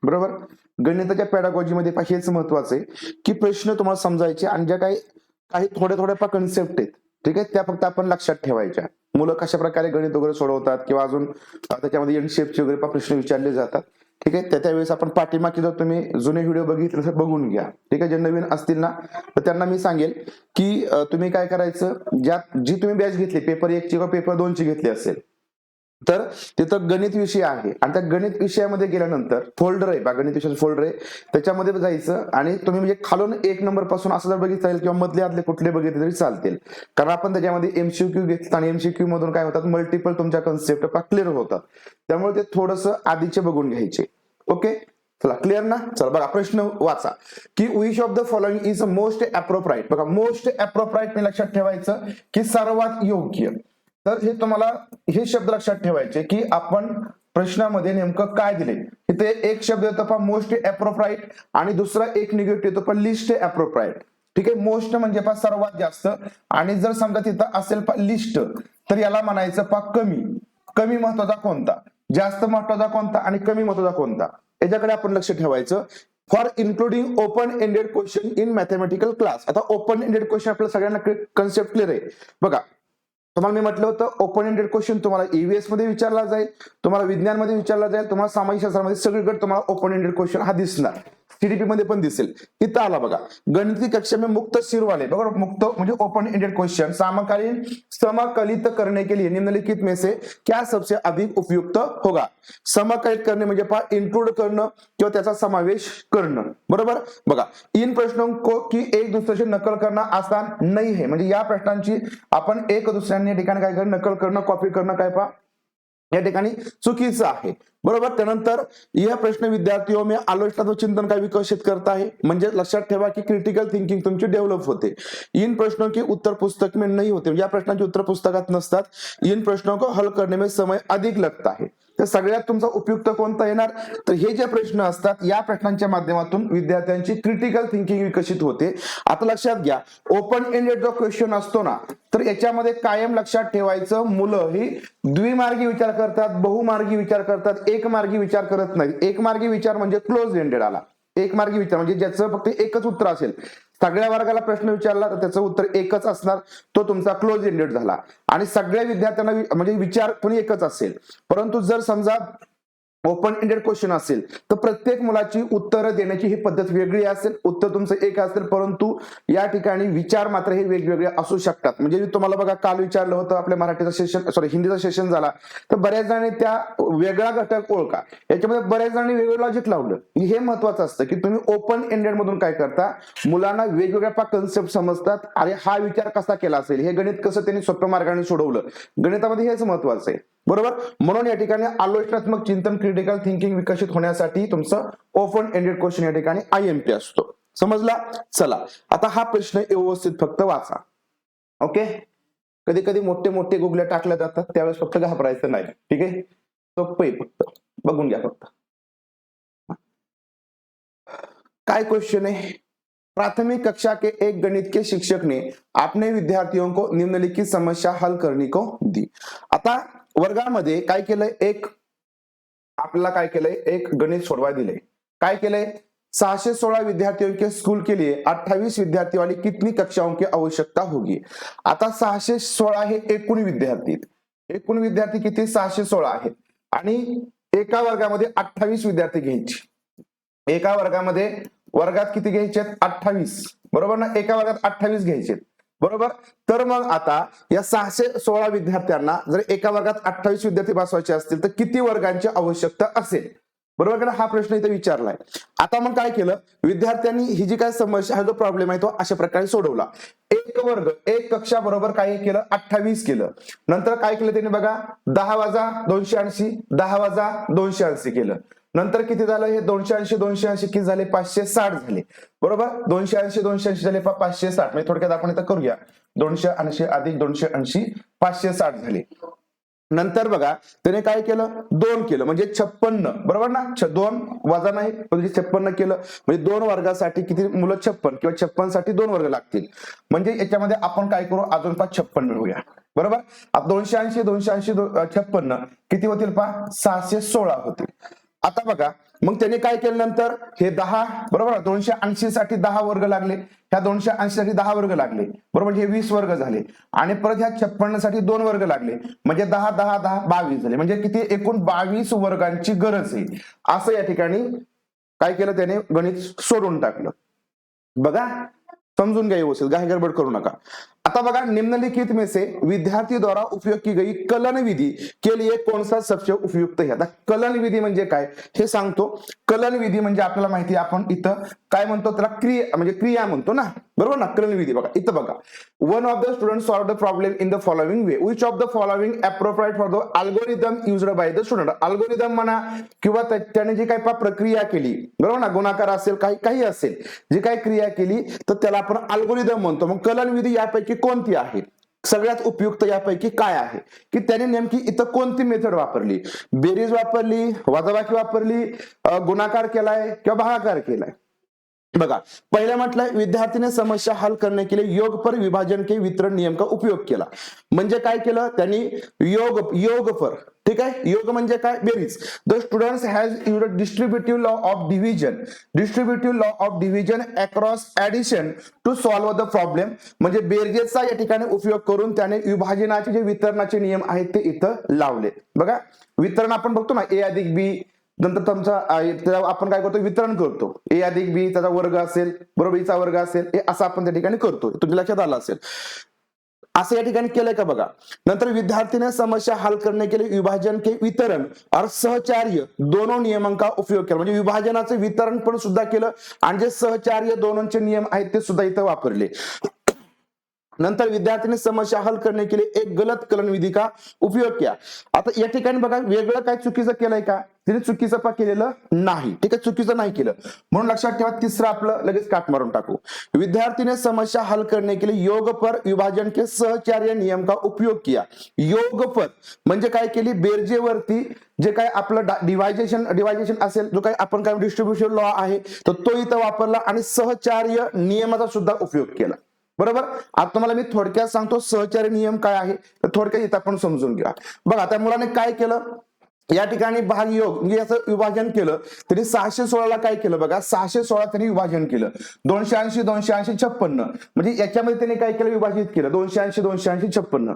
बरोबर. गणिताच्या पेडागॉजीमध्ये हेच महत्वाचं आहे की प्रश्न तुम्हाला समजायचे आणि ज्या काही काही थोड्या कन्सेप्ट आहेत, ठीक आहे, त्या फक्त आपण लक्षात ठेवायच्या. मुलं कशा प्रकारे गणित वगैरे सोडवतात किंवा अजून त्याच्यामध्ये एन शेपचे वगैरे प्रश्न विचारले जातात, ठीक आहे. त्यावेळेस आपण पाठीमागे जर तुम्ही जुने व्हिडिओ बघितले तर बघून घ्या, ठीक आहे. जे नवीन असतील ना तर त्यांना मी सांगेल की तुम्ही काय करायचं, जी तुम्ही बॅच घेतली पेपर 1 ची किंवा पेपर 2 ची घेतली असेल तर तिथं गणित विषय आहे आणि त्या गणित विषयामध्ये गेल्यानंतर फोल्डर आहे, गणित विषयाचं फोल्डर आहे, त्याच्यामध्ये जायचं आणि तुम्ही म्हणजे खालून 1 नंबर पासून असं जर बघितलं जाईल किंवा मधले आदले कुठले बघितले तरी चालतील. कारण आपण त्याच्यामध्ये एमसीक्यू घेतलं आणि एमसीक्यू मधून काय होतात, मल्टिपल तुमच्या कन्सेप्ट क्लिअर होतात. त्यामुळे ते थोडंसं आधीचे बघून घ्यायचे. ओके, चला क्लिअर ना. चला बघा प्रश्न वाचा की which of the following is most appropriate. बघा मोस्ट अप्रोप्राइट लक्षात ठेवायचं की सर्वात योग्य. तर हे तुम्हाला हे शब्द लक्षात ठेवायचे की आपण प्रश्नामध्ये नेमकं काय दिले. इथे एक शब्द येतो पहा मोस्ट अप्रोप्राइट आणि दुसरा एक निगेटिव्ह येतो पण लिस्ट अप्रोप्राइट. ठीक आहे, मोस्ट म्हणजे पहा सर्वात जास्त आणि जर समजा तिथं असेल पहा लिस्ट तर याला म्हणायचं पहा कमी. कमी महत्वाचा कोणता, जास्त महत्वाचा कोणता आणि कमी महत्वाचा कोणता, याच्याकडे आपण लक्ष ठेवायचं. For including open ended question in mathematical class. आता ओपन एंडेड क्वेश्चन आपल्या सगळ्यांना कन्सेप्ट क्लिअर आहे. बघा तुम्हाला मी म्हटलं होतं ओपन एंडेड क्वेश्चन तुम्हाला ईव्हीएस मध्ये विचारला जाईल, तुम्हाला विज्ञान मध्ये विचारला जाईल, तुम्हाला सामाजिक शास्त्रामध्ये सगळीकडे तुम्हाला ओपन एंडेड क्वेश्चन हा दिसणार. सीडीपी मध्ये पण दिसेल. इथं आला बघा गणिती कक्षा में मुक्त सिर वाले, बरोबर मुक्त म्हणजे ओपन एंडेड क्वेश्चन समकालीन समाकलित करने के लिए निम्नलिखित में से क्या सबसे अधिक उपयुक्त होगा. समाकलित करणे म्हणजे पहा इन्क्लूड करणं किंवा त्याचा समावेश करणं. बरोबर. बघा इन प्रश्नों को की एक दूसरे से नकल करना आसान नहीं है. म्हणजे या प्रश्नांची आपण एक दुसऱ्यांनी या ठिकाणी काय करणं, नकल करणं, कॉपी करणं काय पहा या ठिकाणी चुकीचं आहे. बरोबर. त्यानंतर यह प्रश्न विद्यार्थियों में आलोचनात्मक चिंतन का विकसित करता है. म्हणजे लक्षात ठेवा की क्रिटिकल थिंकिंग तुमची डेव्हलप होते. इन प्रश्नों के उत्तर पुस्तक में नहीं होते. या प्रश्नांचे उत्तर पुस्तकात नसतात. इन प्रश्नों को हल करने में समय अधिक लगता है. तर सगळ्यात तुमचा उपयुक्त कोणता येणार, तर हे जे प्रश्न असतात या प्रश्नांच्या माध्यमातून विद्यार्थ्यांची क्रिटिकल थिंकिंग विकसित होते. आता लक्षात घ्या ओपन एंडेड जो क्वेश्चन असतो ना तर याच्यामध्ये कायम लक्षात ठेवायचं मुलं ही द्विमार्गी विचार करतात, बहुमार्गी विचार करतात, एकमार्गी विचार करत नाहीत. एकमार्गी विचार म्हणजे क्लोज एंडेड आला. एकमार्गी विचार म्हणजे ज्याचं फक्त एकच उत्तर असेल, सगळ्या वर्गाला प्रश्न विचारला तर त्याचं उत्तर एकच असणार, तो तुमचा क्लोज एंडेड झाला. आणि सगळ्या विद्यार्थ्यांना म्हणजे विचार पण एकच असेल. परंतु जर समजा ओपन एंडेड क्वेश्चन असेल तर प्रत्येक मुलाची उत्तरं देण्याची ही पद्धत वेगळी असेल. उत्तर तुमचं एक असेल परंतु या ठिकाणी विचार मात्र हे वेगवेगळे असू शकतात. म्हणजे मी तुम्हाला बघा काल विचारलं होतं आपल्या मराठीचं सेशन हिंदीचं सेशन झाला तर बऱ्याच जणांनी त्या वेगळा घटक ओळखा याच्यामध्ये बऱ्याच जणांनी वेगळं लॉजिक लावलं. हे महत्वाचं असतं की तुम्ही ओपन एंडेड मधून काय करता, मुलांना वेगवेगळ्या कन्सेप्ट समजतात. अरे हा विचार कसा केला असेल, हे गणित कसं त्यांनी सोप्या मार्गाने सोडवलं, गणितामध्ये हेच महत्वाचं आहे. बरोबर. म्हणून या ठिकाणी आलोचनात्मक चिंतन क्रिटिकल थिंकिंग विकसित होण्यासाठी तुमचं ओपन एंडेड क्वेश्चन या ठिकाणी आयएमपी असतो. समजला. चला आता हा प्रश्न व्यवस्थित फक्त वाचा. ओके. कधी कधी मोठे मोठे गुगल्या टाकल्या जातात त्यावेळेस फक्त घाबरायचं नाही. ठीक आहे, सोपं आहे, फक्त बघून घ्या. फक्त काय क्वेश्चन है. प्राथमिक कक्षा के एक गणित के शिक्षक ने अपने विद्यार्थियों को निम्नलिखित समस्या हल करने को दी. आता वर्गामध्ये काय केलंय, एक आपल्याला काय केलंय, एक गणित सोडवायला दिलंय. काय केलंय, 616 विद्यार्थियों के स्कूल के लिए 28 विद्यार्थी वाली कितनी कक्षाओं की आवश्यकता होगी. आता 616 हे एकूण विद्यार्थी, एकूण विद्यार्थी किती 616 आहेत आणि एका वर्गामध्ये 28 विद्यार्थी घ्यायचे. एका वर्गामध्ये वर्गात किती घ्यायचे, 28. बरोबर ना, एका वर्गात 28 घ्यायचे. बरोबर. तर मग आता या 616 विद्यार्थ्यांना जर एका वर्गात 28 विद्यार्थी बसवायचे असतील तर किती वर्गांची आवश्यकता असेल. बरोबर का. हा प्रश्न इथे विचारलाय. आता मग काय केलं, विद्यार्थ्यांनी ही जी काय समस्या हा जो प्रॉब्लेम आहे तो अशा प्रकारे सोडवला. एक वर्ग एक कक्षा बरोबर काय केलं, 28 केलं. नंतर काय केलं त्यांनी बघा 10 वजा 280, 10 वजा 280 केलं. नंतर किती झालं हे 280 280 किती झाले 560 झाले. बरोबर. 280 280 झाले 560. म्हणजे थोडक्यात आपण इथं करूया 280 अधिक 280 560 झाले. नंतर बघा त्याने काय केलं, 2 केलं म्हणजे 56. बरोबर ना, 2 वजा नाही म्हणजे 56 केलं. म्हणजे 2 वर्गासाठी किती मुलं 56 किंवा 56 साठी 2 वर्ग लागतील. म्हणजे याच्यामध्ये आपण काय करू अजून 56 मिळवूया. बरोबर. 280 280 56 किती होतील पहा 616 होतील. आता बघा मग त्याने काय केलं नंतर हे 10 बरोबर 280 साठी 10 वर्ग लागले, ह्या 280 साठी 10 वर्ग लागले बरोबर, हे 20 वर्ग झाले आणि परत ह्या 56 साठी 2 वर्ग लागले म्हणजे 10 10 10 22 झाले, म्हणजे किती एकूण 22 वर्गांची गरज आहे. असं या ठिकाणी काय केलं त्याने गणित सोडून टाकलं. बघा समझून गए व्यवस्थित, गाय गडबड करू नका. आता बघा निम्नलिखित में से विद्यार्थी द्वारा उपयोग की गई कलन विधि के लिए कौन सा सबसे उपयुक्त है. आता कलन विधी म्हणजे काय हे सांगतो. कलन विधी म्हणजे आपल्याला माहिती आहे, आपण इथं काय म्हणतो त्याला क्रिया म्हणजे क्रिया म्हणतो ना, बरोबर ना. कलन विधी बघा इथं बघा, one of the student solve the problem in the following way, which of the following appropriate for the algorithm used by the student. Algorithm म्हणा किंवा त्याने जी काही प्रक्रिया केली बरोबर ना, गुणाकार असेल काही असेल, जी काही क्रिया केली तर त्याला आपण अल्गोरिदम म्हणतो. मग कलन विधी यापैकी कोणती आहे, सगळ्यात उपयुक्त यापैकी काय आहे, की त्याने नेमकी इथं कोणती मेथड वापरली, बेरीज वापरली, वजाबाकी वापरली, गुणाकार केलाय किंवा भागाकार केलाय. बघा पहिला म्हटलंय विद्यार्थी ने समस्या हल करने के लिए योग पर विभाजन के वितरण नियम का उपयोग केला. म्हणजे काय केलं त्यांनी योग पर, ठीक आहे, योग म्हणजे काय बेरीज. The students has used distributive law of division across addition to solve the problem. म्हणजे बेरजेचा या ठिकाणी उपयोग करून त्याने विभाजनाचे जे वितरणाचे नियम आहेत ते इथं लावले. बघा वितरण आपण बघतो ना, ए अधिक बी, नंतर तुमचा आपण काय करतो वितरण करतो, ए अधिक बी त्याचा वर्ग असेल बरोबर, चा वर्ग असेल, हे असं आपण त्या ठिकाणी करतो, तुमच्या लक्षात आलं असेल. असं या ठिकाणी केलंय का बघा. नंतर विद्यार्थी समस्या हल करने के लिए विभाजन के वितरण और सहचार्य दोनों नियमों का उपयोग केला. म्हणजे विभाजनाचं वितरण पण सुद्धा केलं आणि जे सहचार्य दोनोंचे नियम आहेत ते सुद्धा इथं वापरले. नंतर विद्यार्थी समस्या हल करने के लिए एक गलत कलन विधी का उपयोग किया. आता या ठिकाणी बघा वेगळं काय चुकीचं केलंय का, तिने चुकीचं केलेलं नाही, ठीक आहे, चुकीचं नाही केलं. म्हणून लक्षात ठेवा तिसरं आपलं लगेच काट मारून टाकू. विद्यार्थी समस्या हल करने के लिए योग पर विभाजन के सहचार्य नियम का उपयोग किया. योग पर म्हणजे काय केली, बेरजेवरती जे काय आपलं डिवायजेशन असेल, जो काही आपण काय डिस्ट्रीब्युशन लॉ आहे तर तो इथं वापरला आणि सहचार्य नियमाचा सुद्धा उपयोग केला. बरोबर. आता तुम्हाला मी थोडक्यात सांगतो सहचार्य नियम काय आहे, तर थोडक्यात इथं आपण समजून घ्या. बघा त्या मुलाने काय केलं, या ठिकाणी भाग योग म्हणजे याचं विभाजन केलं. त्यांनी 616 ला काय केलं बघा, 616 त्यांनी विभाजन केलं. 280 280 56 म्हणजे याच्यामध्ये त्यांनी काय केलं, विभाजित केलं 280 280 56.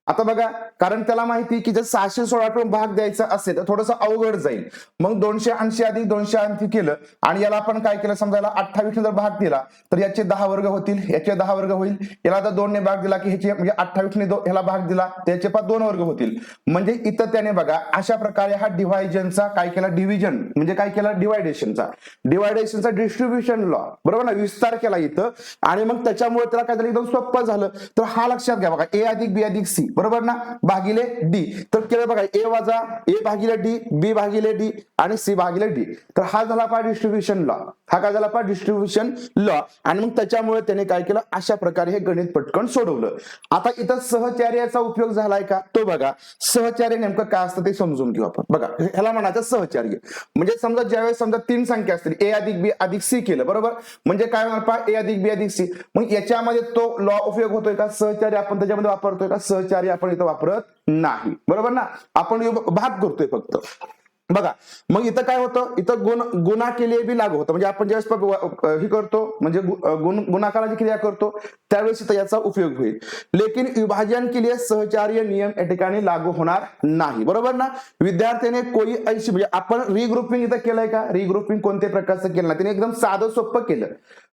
आता बघा कारण त्याला माहिती की जर 616 पण भाग द्यायचा असेल तर थोडंसं अवघड जाईल. मग 280 अधिक 280 केलं आणि याला आपण काय केलं, समजायला 28 ने जर भाग दिला तर याचे 10 वर्ग होतील, याचे 10 वर्ग होईल. याला जर 2 ने भाग दिला की ह्याचे म्हणजे 28 ने ह्याला भाग दिला त्याचे 2 वर्ग होतील. म्हणजे इथं त्याने बघा अशा प्रकारे हा डिव्हायजनचा काय केला, डिव्हिजन म्हणजे काय केला, डिवायडेशनचा डिस्ट्रीब्युशन लॉ बरोबर ना, विस्तार केला इथं. आणि मग त्याच्यामुळे त्याला काय झालं, एकदम सोपं झालं. तर हा लक्षात घ्या बघा, ए अधिक बी अधिक सी बरोबर ना, भागिले डी. तर केलं बघा ए वजा ए भागिले डी, बी भागिले डी आणि सी भागिले डी. तर हा झाला पहा डिस्ट्रीब्युशन लॉ, हा काय झाला पहा डिस्ट्रीब्युशन लॉ. आणि मग त्याच्यामुळे त्याने काय केलं, अशा प्रकारे हे गणित पटकन सोडवलं. आता इथं सहचार्याचा उपयोग झालाय का, तो बघा. सहचार्य नेमकं काय असतं ते समजून घेऊ आपण. बघा ह्याला म्हणायचं सहचार्य म्हणजे समजा ज्यावेळेस समजा 3 संख्या असतील, ए अधिक बी अधिक सी केलं बरोबर, म्हणजे काय होणार पहा, ए अधिक बी अधिक सी. मग याच्यामध्ये तो लॉ उपयोग होतोय का, सहचार्य आपण त्याच्यामध्ये वापरतोय का, सहचार्य आपण इथं वापरत नाही बरोबर ना, आपण भाग करतोय फक्त. बघा मग इथं काय होतं, इथं गुणा केले बी लागू होतं. म्हणजे आपण ज्यावेळेस हे करतो म्हणजे गुणाकाराची क्रिया करतो त्यावेळेस इथं याचा उपयोग होईल. लेकिन विभाजन के लिए सहचार्य नियम या ठिकाणी लागू होणार नाही बरोबर ना. विद्यार्थ्याने कोई ऐशी म्हणजे आपण रिग्रुपिंग इथं केलंय का, रिग्रुपिंग कोणत्या प्रकारचं केलं नाही, त्याने एकदम साधं सोपं केलं.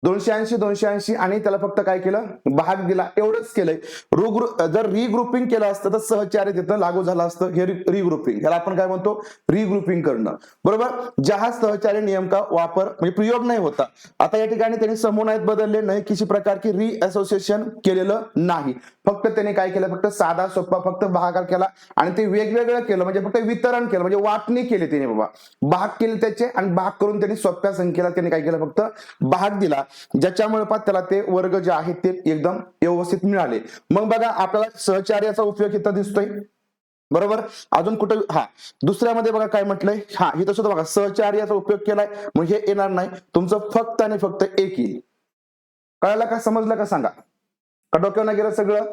280 280 आणि त्याला फक्त काय केलं, भाग दिला, एवढंच केलंय. जर रिग्रुपिंग केलं असतं तर सहचार्य तिथं लागू झालं असतं. हे रिग्रुपिंग, याला आपण काय म्हणतो, रिग्रुपिंग करणं बरोबर. जहाज सहचार्य नियम का वापर म्हणजे प्रयोग नाही होता. आता या ठिकाणी त्यांनी समूह नाहीत बदलले, नाही किसी प्रकार की री असोसिएशन केलेलं नाही. फक्त त्याने काय केलं, फक्त साधा सोपा फक्त भागाकार केला आणि ते वेगवेगळं केलं. म्हणजे फक्त वितरण केलं, म्हणजे वाटणी केली त्याने बाबा, भाग केले त्याचे आणि भाग करून त्यांनी सोप्या संख्येला त्याने काय केलं, फक्त भाग दिला. ज्याच्यामुळे त्याला ते वर्ग जे आहेत ते एकदम व्यवस्थित मिळाले. मग बघा आपल्याला सहचार्याचा उपयोग इथं दिसतोय बरोबर. अजून कुठं, हा दुसऱ्यामध्ये बघा काय म्हटलंय, हा इथं सुद्धा बघा सहचार्याचा उपयोग केलाय. मग हे येणार नाही, तुमचं फक्त आणि फक्त एक येईल. कळालं का, समजलं का सांगा, का डोक्यावर गेलं सगळं.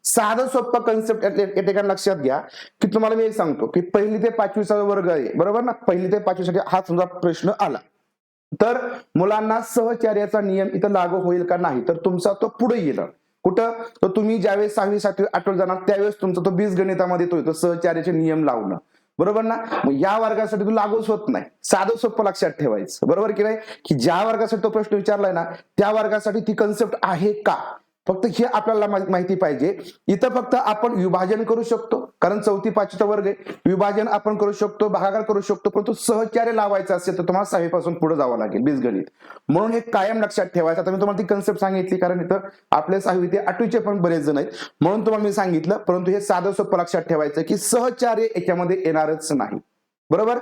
साधं सोपं कन्सेप्ट या ठिकाणी लक्षात घ्या की तुम्हाला मी एक सांगतो की 1ली ते 5वीचा वर्ग आहे बरोबर ना, 1ली ते 5वीसाठी हा समजा प्रश्न आला तर मुलांना सहचार्याचा नियम इथं लागू होईल का नाही, तर तुमचा तो पुढे येणार कुठं, तर तुम्ही ज्यावेळेस 6वी 7वी 8वी जाणार त्यावेळेस तुमचा तो बीजगणितामध्ये तो सहचार्याचे नियम लावणं बरोबर ना. मग या वर्गासाठी तो लागूच होत नाही, साधं सोपं लक्षात ठेवायचं बरोबर की नाही, की ज्या वर्गासाठी तो प्रश्न विचारलाय ना त्या वर्गासाठी ती कन्सेप्ट आहे का, फक्त हे आपल्याला माहिती पाहिजे. इथं फक्त आपण विभाजन करू शकतो कारण 4थी 5वीचा वर्ग आहे, विभाजन आपण करू शकतो, भागाकार करू शकतो, परंतु सहचार्य लावायचं असेल तर तुम्हाला 6वी पासून पुढे जावं लागेल बीजगणित. म्हणून हे कायम लक्षात ठेवायचं. आता मी तुम्हाला ती कन्सेप्ट सांगितली कारण इथं आपले 6वी ते 8वीचे पण बरेच जण आहेत म्हणून तुम्हाला मी सांगितलं, परंतु हे साधं सोपं लक्षात ठेवायचं की सहचार्य याच्यामध्ये येणारच नाही बरोबर.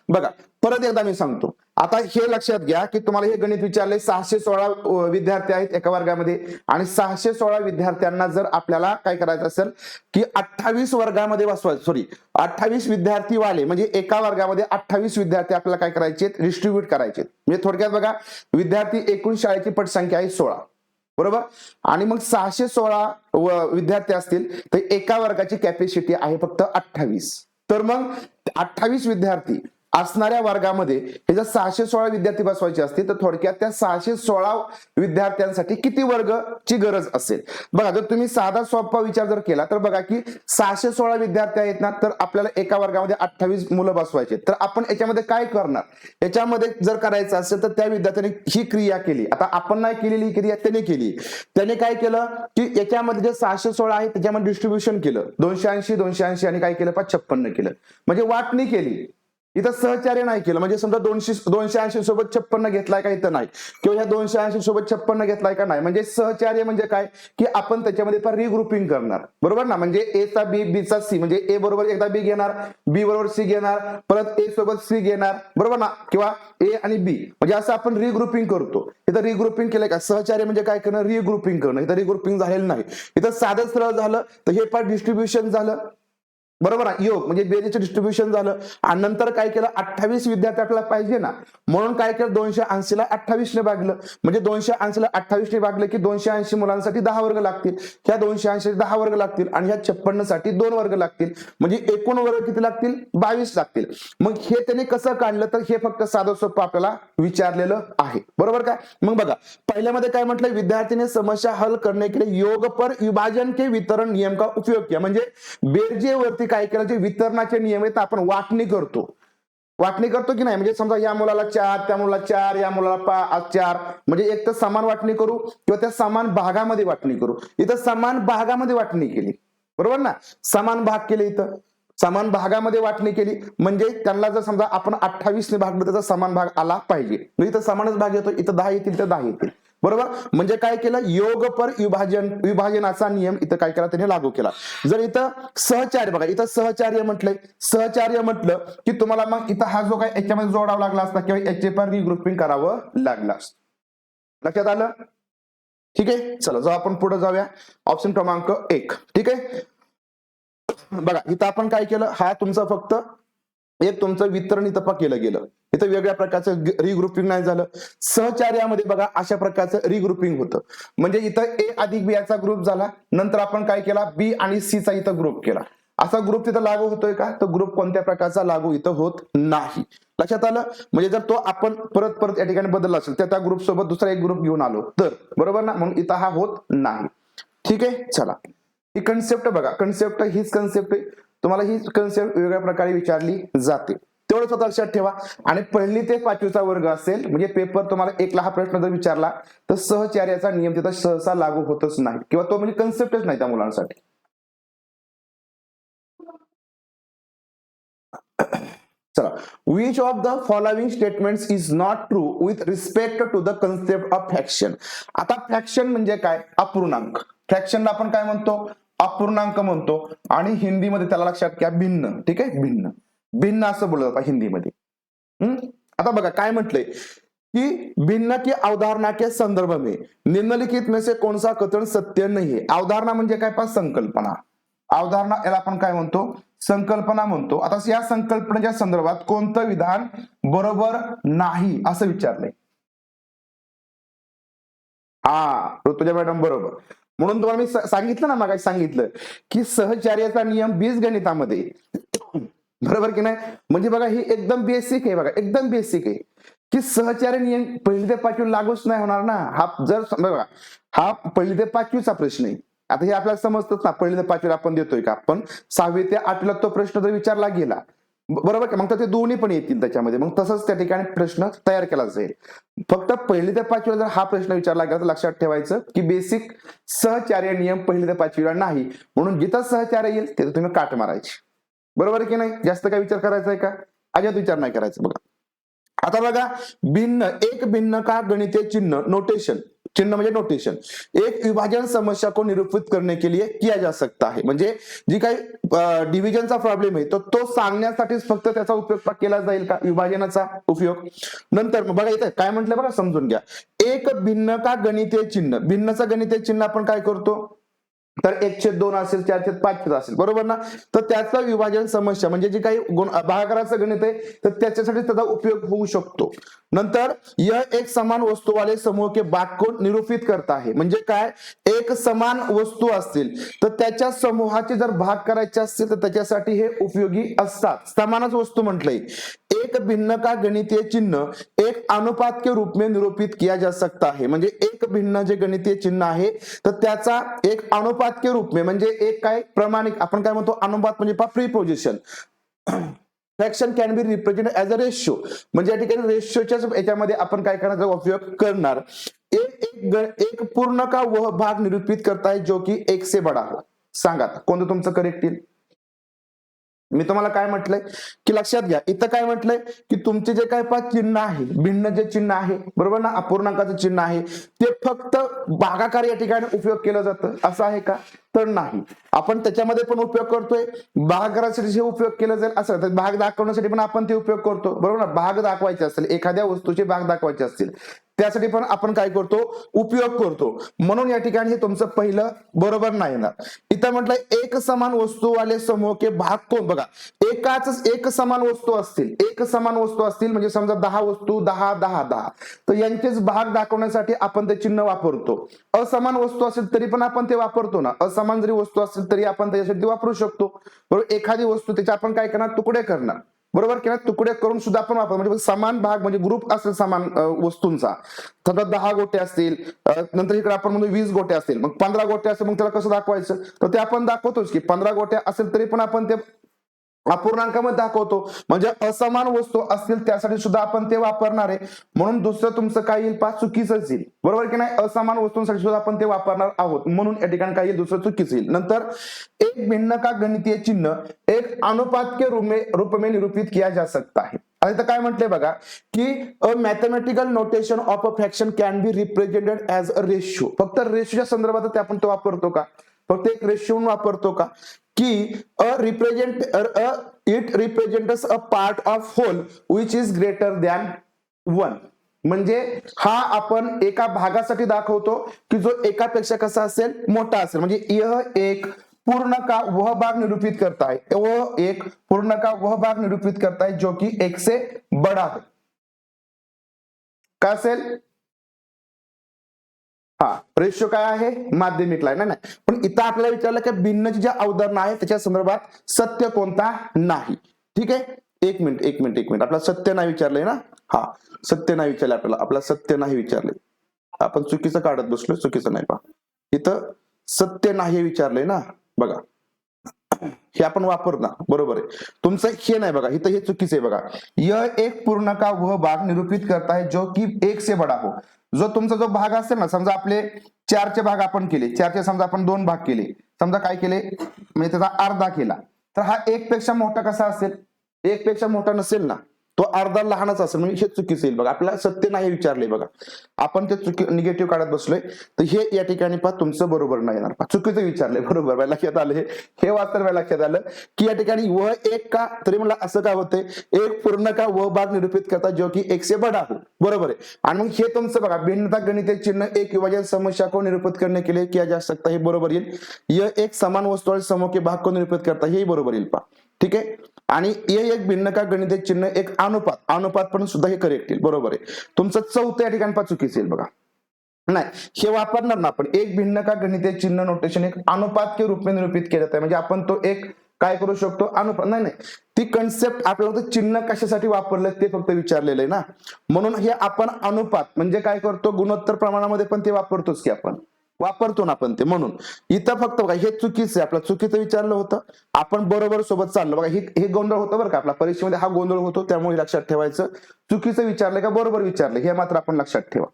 बघा परत एकदा मी सांगतो, आता हे लक्षात घ्या की तुम्हाला हे गणित विचारले 616 विद्यार्थी आहेत एका वर्गामध्ये आणि 616 विद्यार्थ्यांना जर आपल्याला काय करायचं असेल की 28 वर्गामध्ये बसवायचं, सॉरी 28 विद्यार्थी वाले म्हणजे एका वर्गामध्ये 28 विद्यार्थी आपल्याला काय करायचे, डिस्ट्रीब्यूट करायचे. म्हणजे थोडक्यात बघा विद्यार्थी एकूण शाळेची पटसंख्या आहे 16 बरोबर, आणि मग 616 विद्यार्थी असतील तर एका वर्गाची कॅपॅसिटी आहे फक्त 28. तर मग 28 विद्यार्थी असणाऱ्या वर्गामध्ये हे जर 616 विद्यार्थी बसवायचे असतील तर थोडक्यात त्या 616 विद्यार्थ्यांसाठी किती वर्गची गरज असेल. बघा जर तुम्ही साधा सोपा विचार जर केला तर बघा की 616 विद्यार्थी आहेत ना, तर आपल्याला एका वर्गामध्ये 28 मुलं बसवायचे, तर आपण याच्यामध्ये काय करणार, याच्यामध्ये जर करायचं असेल तर त्या विद्यार्थ्यांनी ही क्रिया केली. आता आपण नाही केलेली क्रिया त्याने केली. त्याने काय केलं की याच्यामध्ये जे 616 आहे त्याच्यामध्ये डिस्ट्रीब्युशन केलं 280 280 आणि काय केलं 56 केलं, म्हणजे वाटणी केली. इथं सहचार्य नाही केलं, म्हणजे समजा 280 सोबत 56 घेतलाय का इथं नाही, किंवा ह्या 280 सोबत 56 घेतलाय का नाही. म्हणजे सहचार्य म्हणजे काय की आपण त्याच्यामध्ये रिग्रुपिंग करणार बरोबर ना, म्हणजे ए चा बी, बी चा सी, म्हणजे ए बरोबर एकदा बी घेणार, बी बरोबर सी घेणार, परत ए सोबत सी घेणार बरोबर ना, किंवा ए आणि बी, म्हणजे असं आपण रिग्रुपिंग करतो. इथं रिग्रुपिंग केलंय का, सहचार्य म्हणजे काय करणं, रिग्रुपिंग करणं. इथं रिग्रुपिंग झालेलं नाही, इथं साधं सरळ झालं तर हे पार्ट डिस्ट्रीब्युशन झालं बरोबर आहे, योग म्हणजे बेरीजचं डिस्ट्रीब्युशन झालं. आणि नंतर काय केलं 28 विद्यार्थी आपल्याला पाहिजे ना, म्हणून काय केलं 280 ला 28 ने भागलं, म्हणजे 280 ला 28 ने भागलं की 280 मुलांसाठी 10 वर्ग लागतील, ह्या 280 10 वर्ग लागतील आणि ह्या 56 साठी 2 वर्ग लागतील, म्हणजे एकूण वर्ग किती लागतील 22 लागतील. मग हे त्याने कसं काढलं तर हे फक्त साधं सोपं आपल्याला विचारलेलं आहे बरोबर काय. मग बघा पहिल्यामध्ये काय म्हटलं, विद्यार्थी समस्या हल करने के लिए योग पर विभाजन के वितरण नियम का उपयोग किया, म्हणजे बेरजेवरती काय केलं जे वितरणाचे नियम आहेत आपण वाटणी करतो की नाही, म्हणजे समजा या मुलाला 4 त्या मुलाला 4 या मुलाला 4, म्हणजे एक तर समान वाटणी करू किंवा त्या समान भागामध्ये वाटणी करू. इथं समान भागामध्ये वाटणी केली बरोबर ना, समान भाग केले, इथं समान भागामध्ये वाटणी केली म्हणजे त्यांना जर समजा आपण 28 ने भागलं त्याचा समान भाग आला पाहिजे, इथं समानच भाग येतो, इथं 10 येतील तर 10 येतील बरोबर. म्हणजे काय केलं योग पर विभाजनाचा नियम इथं काय केला त्याने लागू केला. जर इथं सहचार्य बघा, इथं सहचार्य म्हटलंय, सहचार्य म्हटलं की तुम्हाला मग इथं हा जो काय याच्यामध्ये जोडावा लागला असता किंवा याचे पण रिग्रुपिंग करावं लागलं असतं. लक्षात आलं, ठीक आहे. चला जाऊ आपण पुढे जाऊया, ऑप्शन क्रमांक 1. ठीक आहे, बघा इथं आपण काय केलं, हा तुमचा फक्त एक तुमचं वितरण इथं केलं गेलं, इथं वेगळ्या प्रकारचं रिग्रुपिंग नाही झालं. सहचार्यामध्ये बघा अशा प्रकारचं रिग्रुपिंग होतं, म्हणजे इथं ए अधिक बी याचा ग्रुप झाला, नंतर आपण काय केला बी आणि सी चा इथं ग्रुप केला. असा ग्रुप तिथं लागू होतोय का, तर ग्रुप कोणत्या प्रकारचा लागू इथं होत नाही. लक्षात आलं, म्हणजे जर तो आपण परत या ठिकाणी बदलला असेल तर त्या ग्रुप सोबत दुसरा एक ग्रुप घेऊन आलो तर बरोबर ना, म्हणून इथं हा होत नाही. ठीक आहे, चला ही कन्सेप्ट बघा, कन्सेप्ट हीच कन्सेप्ट आहे, तुम्हाला ही कन्सेप्ट वेगळ्या प्रकारे विचारली जाते तेवढं स्वतः लक्षात ठेवा. आणि 1ली ते 5वीचा वर्ग असेल म्हणजे पेपर तुम्हाला 1ला हा प्रश्न जर विचारला तर सहचार्याचा नियम तिथं सहसा लागू होतच नाही किंवा तो म्हणजे कन्सेप्टच नाही त्या मुलांसाठी. चला, which of the following statements is not true with respect to the concept of fraction. आता फ्रॅक्शन म्हणजे काय, अपूर्णांक. फ्रॅक्शनला आपण काय म्हणतो, अपूर्णांक म्हणतो, आणि हिंदीमध्ये त्याला लक्षात घ्या भिन्न. ठीक आहे, भिन्न, भिन्न असं बोललं जातं हिंदीमध्ये. आता बघा काय म्हटलंय कि भिन्न की अवधारणा के संदर्भ में निम्नलिखित में से कौन सा कथन सत्य नहीं है. अवधारणा म्हणजे काय, पास संकल्पना. अवधारणा याला आपण काय म्हणतो, संकल्पना म्हणतो. आता या संकल्पनेच्या संदर्भात कोणतं विधान बरोबर नाही असं विचारलंय. हा, ऋतुजा मॅडम बरोबर. म्हणून तुम्हाला मी सांगितलं ना, मागाशी सांगितलं की सहचार्याचा नियम बीजगणितामध्ये बरोबर की नाही. म्हणजे बघा ही एकदम बेसिक आहे, बघा एकदम बेसिक आहे की सहचार्य नियम पहिली ते पाचवी लागूच नाही होणार ना. हा जर बघा हा पहिली ते पाचवीचा प्रश्न आहे. आता हे आपल्याला समजतच ना, पहिली ते पाचवीला आपण देतोय का, पण 6वी ते 8वीला तो प्रश्न जर विचारला गेला बरोबर का, मग तर ते दोन्ही पण येतील त्याच्यामध्ये. मग तसंच त्या ठिकाणी प्रश्न तयार केला जाईल. फक्त पहिली ते पाचवीला जर हा प्रश्न विचारला गेला तर लक्षात ठेवायचं की बेसिक सहचार्य नियम पहिली ते पाचवीला नाही, म्हणून जिथं सहचार्य येईल तिथं तुम्ही काट मारायची. बरोबर की नाही. जास्त काय विचार करायचा आहे का, अजिबात विचार नाही करायचा. बघा आता बघा, भिन्न एक भिन्न का गणितीय चिन्ह नोटेशन, चिन्ह म्हणजे नोटेशन, एक विभाजन समस्या को निरूपित करने के लिए किया जा सकता है. म्हणजे जी काही डिव्हिजनचा प्रॉब्लेम आहे तो सांगण्यासाठीच फक्त त्याचा उपयोग केला जाईल का, विभाजनाचा उपयोग. नंतर बघा इथे काय म्हटलं बघा, समजून घ्या. एक भिन्न का गणितीय चिन्ह, भिन्नचा गणितीय चिन्ह आपण काय करतो तर 1/2 असेल, 4/5 असेल, बरोबर ना. तर त्याचं विभाजन समस्या म्हणजे जे काही भागाकाराचं गणित आहे तर त्याच्यासाठी त्याचा उपयोग होऊ शकतो. नंतर यह एक समान वस्तू वाले समूह के भाग को निरूपित करता है. म्हणजे काय, एक समान वस्तू असतील तर त्याच्या समूहाचे जर भाग करायचे असतील तर त्याच्यासाठी हे उपयोगी असतात. समानच वस्तू म्हटलंय. एक भिन्न का गणितीय चिन्ह एक अनुपात के रूप में निरूपित किया जा सकता है. म्हणजे एक भिन्न जे गणितीय चिन्ह आहे तर त्याचा एक अनुपात के रूप में, म्हणजे एक काय प्रमाणिक, आपण काय म्हणतो अनुपात म्हणजे preposition. Fraction can B represent as a ratio. म्हणजे या ठिकाणी रेशिओच्याच याच्यामध्ये आपण काय करण्याचा उपयोग करणार. एक पूर्ण का वह भाग निरूपित करता है जो की एक से बडा हो. सांगा कोणतं तुमचं करेक्ट येईल. मी तुम्हाला काय म्हटलंय की लक्षात घ्या, इथं काय म्हटलंय की तुमचे जे काय पाच चिन्ह आहे, भिन्न जे चिन्ह आहे बरोबर ना, अपूर्णांकाचं चिन्ह आहे ते फक्त भागाकार या ठिकाणी उपयोग केलं जातं असं आहे का, तर नाही. आपण त्याच्यामध्ये पण उपयोग करतोय, भागाकारासाठी जे उपयोग केला जाईल असं, तर भाग दाखवण्यासाठी पण आपण ते उपयोग करतो बरोबर ना. भाग दाखवायचे असतील, एखाद्या वस्तूचे भाग दाखवायचे असतील त्यासाठी पण आपण काय करतो, उपयोग करतो. म्हणून या ठिकाणी हे तुमचं पहिलं बरोबर नाही येणार. इथं म्हटलंय एक समान वस्तू वाले समूह के भाग कोण, बघा एकाच एक समान वस्तू असतील, एक समान वस्तू असतील म्हणजे समजा 10 वस्तू 10 10 10, तर यांचेच भाग दाखवण्यासाठी आपण ते चिन्ह वापरतो. असमान वस्तू असेल तरी पण आपण ते वापरतो ना, असमान जरी वस्तू असेल तरी आपण त्याच्यासाठी वापरू शकतो बरोबर. एखादी वस्तू त्याचे आपण काय करणार, तुकडे करणार बरोबर की नाही, तुकडे करून सुद्धा आपण वापरतो. म्हणजे समान भाग म्हणजे ग्रुप असेल समान वस्तूंचा, समजा 10 गोटे असतील, नंतर इकडे आपण म्हणतो 20 गोटे असतील, मग 15 गोटे असतील, मग त्याला कसं दाखवायचं, तर ते आपण दाखवतोच की 15 गोटे असेल तरी पण आपण ते अपूर्णांकामध्ये दाखवतो. म्हणजे असमान वस्तू असतील त्यासाठी सुद्धा आपण ते वापरणार आहे. म्हणून दुसरं तुमचं काय येईल, पाच चुकीचंच येईल बरोबर की नाही. असमान वस्तूंसाठी सुद्धा आपण ते वापरणार आहोत, म्हणून या ठिकाणी काय येईल, दुसरं चुकीचं येईल. नंतर एक भिन्न का गणितीय चिन्ह एक अनुपात के रूप में निरूपित किया जा सकता है. आता काय म्हटलंय बघा की a mathematical notation of a fraction can be represented as a ratio. फक्त रेशिओच्या संदर्भात ते आपण तो वापरतो का, फक्त एक रेशिओ वापरतो का, की it represents a part of whole which is greater than 1. म्हणजे हा आपण एका भागासाठी दाखवतो की जो एकापेक्षा कसा असेल, मोठा असेल. म्हणजे यह एक पूर्ण का वह भाग निरूपित करता है, वो एक पूर्ण का वह भाग निरूपित करता है जो कि एक से बड़ा हो. काय असेल, हा रेशिओ काय आहे, माध्यमिकला आहे ना. पण इथं आपल्याला विचारलं की भिन्नची ज्या अवधारणा आहे त्याच्या संदर्भात सत्य कोणता नाही. ठीक आहे, एक मिनिट आपल्याला सत्य नाही विचारलंय ना. हा सत्य नाही विचारलं आपल्याला सत्य नाही विचारलंय. आपण चुकीचं काढत बसलोय, चुकीचं नाही पहा, इथं सत्य नाही विचारलंय ना. बघा हे आपण वापरणार बरोबर आहे, तुमचं हे नाही बघा, इथं हे चुकीचं आहे बघा. यह एक पूर्ण का वह भाग निरूपित करता है जो कि एक से बडा हो. जो तुमचा जो भाग असेल ना, समजा आपले 4चे भाग आपण केले, 4चे समजा आपण 2 भाग केले, समजा काय केले म्हणजे त्याचा अर्धा केला, तर हा 1 पेक्षा मोठा कसा असेल, 1 पेक्षा मोठा नसेल ना, तो अर्धा लहानच असेल. म्हणजे हे चुकीचं येईल बघा. आपल्याला सत्य नाही विचारले बघा, आपण ते निगेटिव्ह काढत बसलोय, तर हे या ठिकाणी पहा तुमचं बरोबर नाही येणार. चुकीचं विचारलंय बरोबर, लक्षात आलं हे वाचताना लक्षात आलं की या ठिकाणी व एक का, तरी मला असं काय होतंय, एक पूर्ण का व भाग निरूपित करता जो की एक से बडा हो, बरोबर आहे. आणि मग हे तुमचं बघा भिन्नता गणितीय चिन्ह एक विभाजन समस्या को निरूपित करने के लिए किया जा सकता, हे बरोबर येईल. यह एक समान वस्तू वाले समूह के भाग को निरूपित करता, हे बरोबर येईल पहा. ठीक आहे, आणि एक भिन्न का गणितीय चिन्ह एक अनुपात पण सुद्धा हे करेक्ट येईल बरोबर आहे. तुमचं चौथं या ठिकाणी पहा चुकीचं येईल बघा. नाही, हे वापरणार ना आपण. एक भिन्न का गणितीय चिन्ह नोटेशन एक अनुपात के रूप में निरूपित केलं आहे, म्हणजे आपण तो एक काय करू शकतो, अनुपात. नाही नाही, ती कन्सेप्ट आपल्याला चिन्ह कशासाठी वापरलं ते फक्त विचारलेलं आहे ना, म्हणून हे आपण अनुपात म्हणजे काय करतो, गुणोत्तर प्रमाणामध्ये पण ते वापरतोच की आपण, वापरतो ना आपण ते. म्हणून इथं फक्त बघा हे चुकीचं आहे, आपलं चुकीचं विचारलं होतं, आपण बरोबर सोबत चाललो. बघा हे गोंधळ होतं बरं का, आपल्या परीक्षेमध्ये हा गोंधळ होतो, त्यामुळे लक्षात ठेवायचं. चुकीचं विचारलं का बरोबर विचारलं हे मात्र आपण लक्षात ठेवा.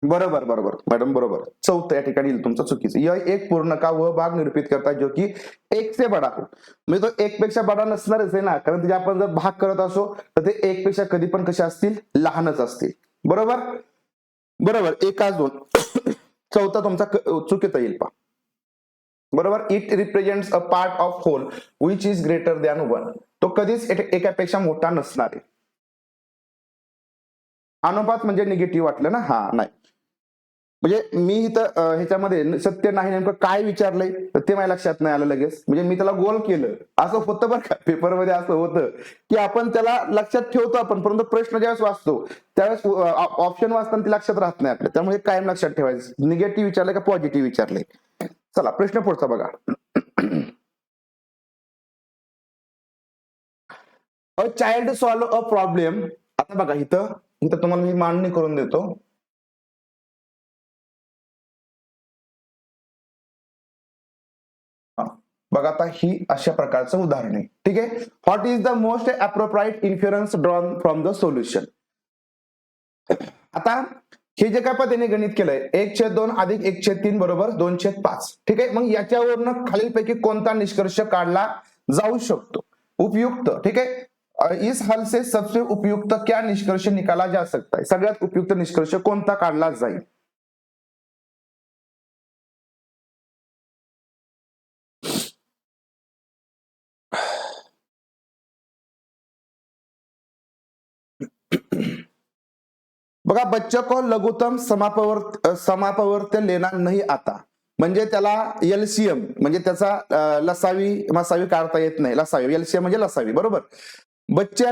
बरोबर बरोबर मॅडम, बरोबर. चौथं या ठिकाणी येईल तुमचं चुकीचं. यह एक पूर्ण का वह भाग निरूपित करता जो की एक से बडा हो, म्हणजे तो एक पेक्षा बडा नसणारच आहे ना, कारण त्याचे आपण जर भाग करत असो तर ते एक पेक्षा कधी पण कसे असतील, लहानच असतील. बरोबर बरोबर, एकाच दोन. चौथा तुमचा चुकीचा येईल पा. बरोबर, it represents a part of whole which is greater than one, तो कधीच एकापेक्षा मोठा नसणार आहे. अनुपात म्हणजे निगेटिव्ह वाटलं ना, हा नाही. म्हणजे मी इथं ह्याच्यामध्ये सत्य नाही नेमकं काय विचारलंय तर ते माझ्या लक्षात नाही आलं लगेच, म्हणजे मी त्याला गोल केलं. असं होतं बरं का, पेपरमध्ये असं होतं की आपण त्याला लक्षात ठेवतो आपण, परंतु प्रश्न ज्यावेळेस वाचतो त्यावेळेस ऑप्शन वाचताना ते लक्षात राहत नाही आपल्या, त्यामुळे कायम लक्षात ठेवायचं निगेटिव्ह विचारलंय का पॉझिटिव्ह विचारलंय. चला प्रश्न पुढचा बघा. A child solve a problem. आता बघा इथं इथं तुम्हाला मी मांडणी करून देतो. बघा आता ही अशा प्रकारचं उदाहरण आहे. ठीक आहे, what is the most appropriate inference drawn from the solution. आता हे जे काय पद्धतीने गणित केलंय 1/2 अधिक 1/3 बरोबर 2/5. ठीक आहे, मग याच्यावरनं खालीलपैकी कोणता निष्कर्ष काढला जाऊ शकतो, उपयुक्त. ठीक आहे, इस हल से सबसे उपयुक्त क्या निष्कर्ष निकाला जा सकता है, सगळ्यात उपयुक्त निष्कर्ष कोणता काढला जाईल. बघा, बच्चे को लघुत्तम समापवर्त लेना नहीं आता, म्हणजे त्याला एलसीएम म्हणजे त्याचा लसावी मसावी काढता येत नाही. लसावी एलसीएम म्हणजे लसावी. बरोबर, बच्चा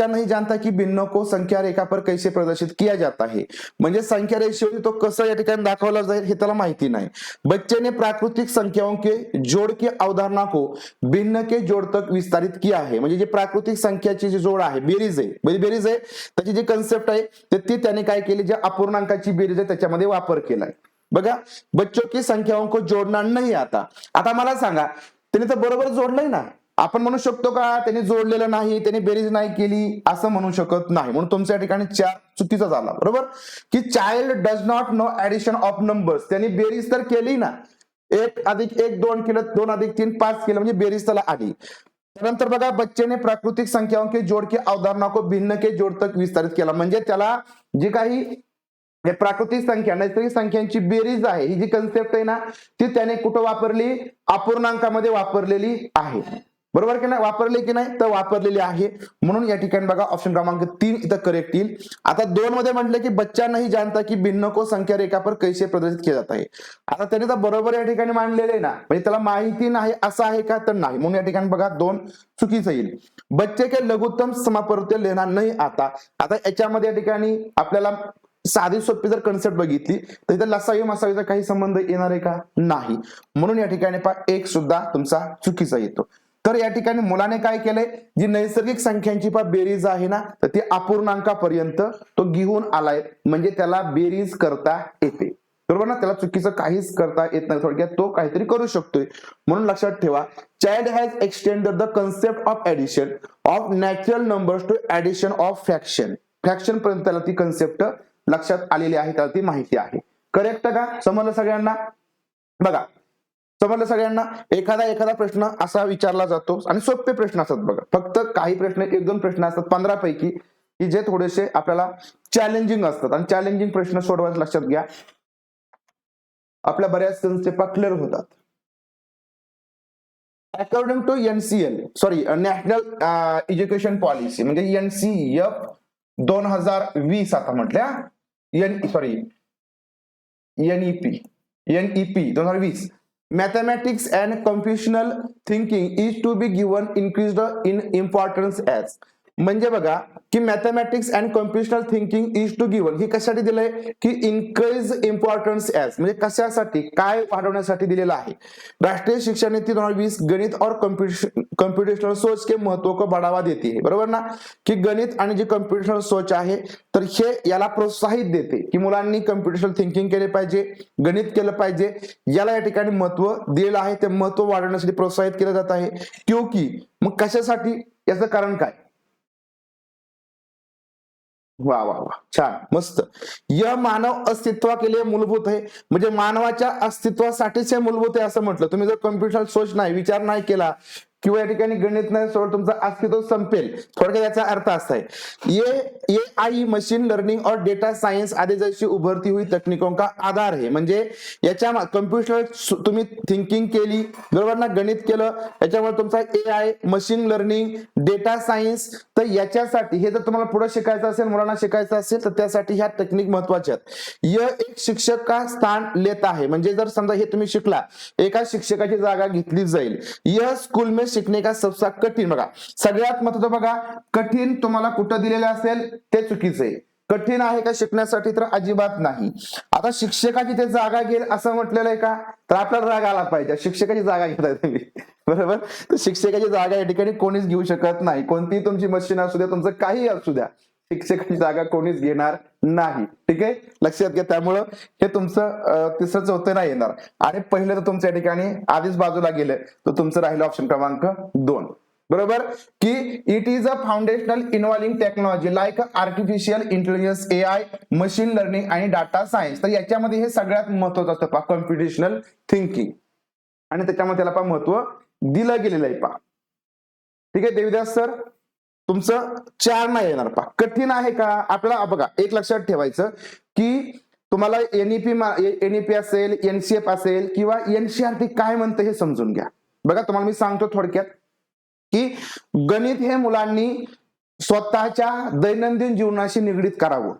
नहीं जानता की भिन्नों को संख्या रेखा पर कैसे प्रदर्शित किया जाता है, म्हणजे संख्या रेषेवर तो कसं या ठिकाणी दाखवला जाईल हे त्याला माहिती नाही. बच्चे ने प्राकृतिक संख्याओं के जोड़ की अवधारणा को भिन्न के जोड़ तक विस्तारित किया है, म्हणजे जे प्राकृतिक संख्याची जी जोड आहे, बेरीज आहे, बेरीज आहे, त्याची जी कन्सेप्ट आहे ती त्याने काय केली, ज्या अपूर्णांकाची बेरीज आहे त्याच्यामध्ये वापर केलाय. बघा, बच्चों की संख्याओं को जोडना नहीं आता. आता मला सांगा त्याने तर बरोबर जोडलंय ना, आपण म्हणू शकतो का त्यांनी जोडलेलं नाही, त्यांनी बेरीज नाही केली, असं म्हणू शकत नाही. म्हणून तुमच्या ठिकाणी 4 चुकीचा झाला. बरोबर, की child does not know addition of numbers, त्यांनी बेरीज तर केली ना, 1 अधिक 1 2 केलं, 2 अधिक 3 5 केलं, म्हणजे बेरीज त्याला आली. त्यानंतर बघा, बच्चे ने प्राकृतिक संख्याओं के जोड़ की अवधारणा को भिन्न के जोड़ तक विस्तारित केला, म्हणजे त्याला जी काही प्राकृतिक संख्या नैसर्गिक संख्यांची बेरीज आहे ही जी कन्सेप्ट आहे ना, ती त्याने कुठं वापरली, अपूर्णांकामध्ये वापरलेली आहे. बरोबर की नाही, वापरले की नाही, तर वापरलेली आहे. म्हणून या ठिकाणी बघा ऑप्शन क्रमांक 3 इथं करेक्ट येईल. आता 2 मध्ये म्हटलं की बच्चा नहीं जानता की भिन्न को संख्या रेखा पर कैसे प्रदर्शित किया जाता है. आता त्याने तर बरोबर या ठिकाणी मांडलेलं आहे ना, म्हणजे त्याला माहिती नाही असं आहे का, तर नाही. म्हणून या ठिकाणी बघा 2 चुकीचं येईल. बच्चे के लघुत्तम समापवर्त लेना नहीं आता. आता याच्यामध्ये या ठिकाणी आपल्याला साधी सोपी जर कन्सेप्ट बघितली तर इथं लसावी मसावीचा काही संबंध येणार आहे का, नाही. म्हणून या ठिकाणी एक सुद्धा तुमचा चुकीचा येतो. तर या ठिकाणी मुलाने काय केलंय, जी नैसर्गिक संख्यांची बेरीज आहे ना, तर ती अपूर्णांकापर्यंत तो घेऊन आलाय, म्हणजे त्याला बेरीज करता येते. बरोबर ना, त्याला चुकीचं काहीच करता येत नाही, थोडक्यात तो काहीतरी करू शकतोय. म्हणून लक्षात ठेवा, child has extended the concept of addition of natural numbers to addition of fraction. Fraction पर्यंत त्याला ती कन्सेप्ट लक्षात आलेली आहे, त्याला ती माहिती आहे. करेक्ट का, समजलं सगळ्यांना. बघा, समजलं सगळ्यांना. एखादा प्रश्न असा विचारला जातो आणि सोपे प्रश्न असतात बघा, फक्त काही प्रश्न 1-2 प्रश्न असतात 15 पैकी की जे थोडेसे आपल्याला चॅलेंजिंग असतात, आणि चॅलेंजिंग प्रश्न सोडवायचं लक्षात घ्या, आपल्या बऱ्याच कन्सेप्ट क्लिअर होतात. According to NCL national education policy म्हणजे NCF 2020 आता म्हटल्या NEP 2020, mathematics and computational thinking is to be given increased in importance as, म्हणजे बघा की mathematics and computational thinking is to given, ही कशासाठी दिलंय की इन्क्रीज इम्पॉर्टन्स ॲज, म्हणजे कशासाठी, काय वाढवण्यासाठी दिलेलं आहे. राष्ट्रीय शिक्षा नीति 2020 गणित और कम्प्युटेशनल सोच के महत्व को बढ़ावा देते है, बरोबर ना, की गणित आणि जी कम्प्युटेशनल सोच आहे तर हे याला प्रोत्साहित देते की मुलांनी कम्प्युटेशनल थिंकिंग केले पाहिजे, गणित केलं पाहिजे, याला या ठिकाणी महत्व दिलेलं आहे. ते महत्व वाढवण्यासाठी प्रोत्साहित केलं जात आहे. क्योंकि मग कशासाठी, याचं कारण काय. वा वा वा, छान, मस्त. यह मानव अस्तित्व के लिए मूलभूत आहे, म्हणजे मानवाच्या अस्तित्वासाठीच हे मूलभूत आहे असं म्हटलं. तुम्ही जर कम्प्युटर सोच नाही, विचार नाही केला किंवा या ठिकाणी गणित नाही सोड, तुमचं अस्तित्व संपेल. थोडक्यात याचा अर्थ असा आहे, ये AI मशीन लर्निंग और डेटा सायन्स आदि जैसी उभरती हुई तकनीकों का आधार आहे. म्हणजे याच्या कम्प्युटर तुम्ही थिंकिंग केली, बरोबर ना, गणित केलं, याच्यामुळे तुमचा AI machine learning data science, तर याच्यासाठी हे जर तुम्हाला पुढे शिकायचं असेल, मुलांना शिकायचं असेल, तर त्यासाठी ह्या टेक्निक महत्वाच्या आहेत. यह एक शिक्षक का स्थान लेता है, म्हणजे जर समजा हे तुम्ही शिकला, एका शिक्षकाची जागा घेतली जाईल. यह स्कूल में शिकणे का सबसे कठीण, बघा सगळ्यात महत्त्वाचं बघा, कठीण तुम्हाला कुठं दिलेलं असेल ते चुकीचं आहे. कठीण आहे का शिकण्यासाठी, तर अजिबात नाही. आता शिक्षकाची ते जागा घेईल असं म्हटलेलं आहे का, तर आपल्याला राग आला पाहिजे, शिक्षकाची जागा घेताय तुम्ही, बरोबर. तर शिक्षकाची जागा या ठिकाणी कोणीच घेऊ शकत नाही. कोणतीही तुमची मशीन असू द्या, तुमचं काही असू द्या, शिक्षकाची जागा कोणीच घेणार नाही. ठीक आहे, लक्षात घ्या. त्यामुळं हे तुमचं तिसरं चौथं नाही येणार. आणि पहिलं तर तुमच्या ठिकाणी आधीच बाजूला गेलं, तर तुमचं राहिलं ऑप्शन क्रमांक 2, बरोबर. की it is a foundational involving technology like artificial intelligence, AI machine learning आणि डाटा सायन्स. तर याच्यामध्ये हे सगळ्यात महत्वाचं असतं पहा, कॉम्प्युटेशनल थिंकिंग, आणि त्याच्यामध्ये त्याला पहा महत्व दिलं गेलेलं आहे पहा. ठीक आहे देविदास सर, तुमचं 4 नाही येणार पहा. कठीण आहे का, आपल्याला बघा एक लक्षात ठेवायचं की तुम्हाला NEP असेल, NCF असेल किंवा NCERT काय म्हणतं हे समजून घ्या. बघा तुम्हाला मी सांगतो थोडक्यात की गणित हे मुलांनी स्वतःच्या दैनंदिन जीवनाशी निगडीत करावं.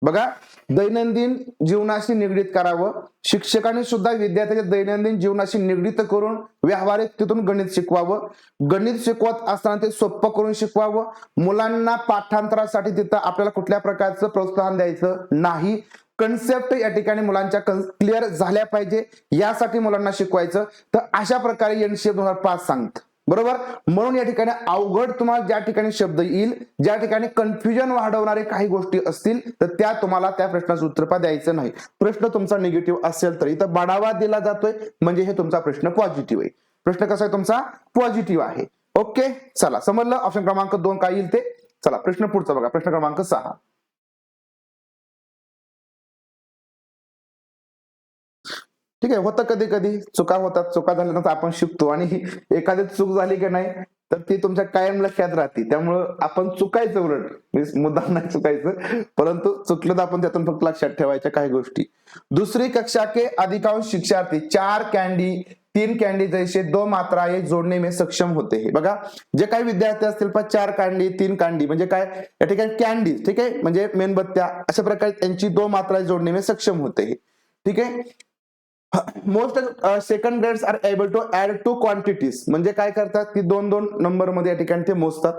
बघा, दैनंदिन जीवनाशी निगडीत करावं. शिक्षकांनी सुद्धा विद्यार्थ्याच्या दैनंदिन जीवनाशी निगडीत करून व्यावहारिक तिथून गणित शिकवावं. गणित शिकवत असताना ते सोपं करून शिकवावं. मुलांना पाठांतरासाठी तिथं आपल्याला कुठल्या प्रकारचं प्रोत्साहन द्यायचं नाही. कन्सेप्ट या ठिकाणी मुलांच्या क्लिअर झाल्या पाहिजे, यासाठी मुलांना शिकवायचं. तर अशा प्रकारे NCF 2005 सांगतं, बरोबर. म्हणून या ठिकाणी अवघड तुम्हाला ज्या ठिकाणी शब्द येईल, ज्या ठिकाणी कन्फ्युजन वाढवणारे काही गोष्टी असतील, तर त्या तुम्हाला त्या प्रश्नाचं उत्तर द्यायचं नाही. प्रश्न तुमचा निगेटिव्ह असेल तर इथं बढ़ावा दिला जातोय, म्हणजे हे तुमचा प्रश्न पॉझिटिव्ह आहे. प्रश्न कसा आहे तुमचा, पॉझिटिव्ह आहे. ओके, चला समजलं. ऑप्शन क्रमांक 2 काय येईल ते. चला प्रश्न पुढचा बघा, प्रश्न क्रमांक 6. ठीक आहे, होतं कधी कधी चुका होतात, चुका झाल्यानंतर आपण शिकतो, आणि एखादी चूक झाली की नाही तर ती तुमच्या कायम लक्षात राहते. त्यामुळं आपण चुकायचं, उलट मुद्दाम नाही चुकायचं, परंतु चुकलं तर आपण त्यातून फक्त लक्षात ठेवायच्या काही गोष्टी. दूसरी कक्षा के अधिकांश शिक्षार्थी 4 कॅन्डी 3 कॅन्डी जैसे 2 मात्राएं जोड़ने में सक्षम होते हैं. बघा, जे काही विद्यार्थी असतील पण 4 कांडी 3 कांडी म्हणजे काय, या ठिकाणी कॅन्डी, ठीक आहे, म्हणजे मेणबत्त्या, अशा प्रकारे त्यांची 2 मात्राएं जोड़ने में सक्षम होते हैं. ठीक आहे. Most second grades are able to add two quantities, म्हणजे काय करतात की 2-2 नंबर मध्ये या ठिकाणी ते मोजतात.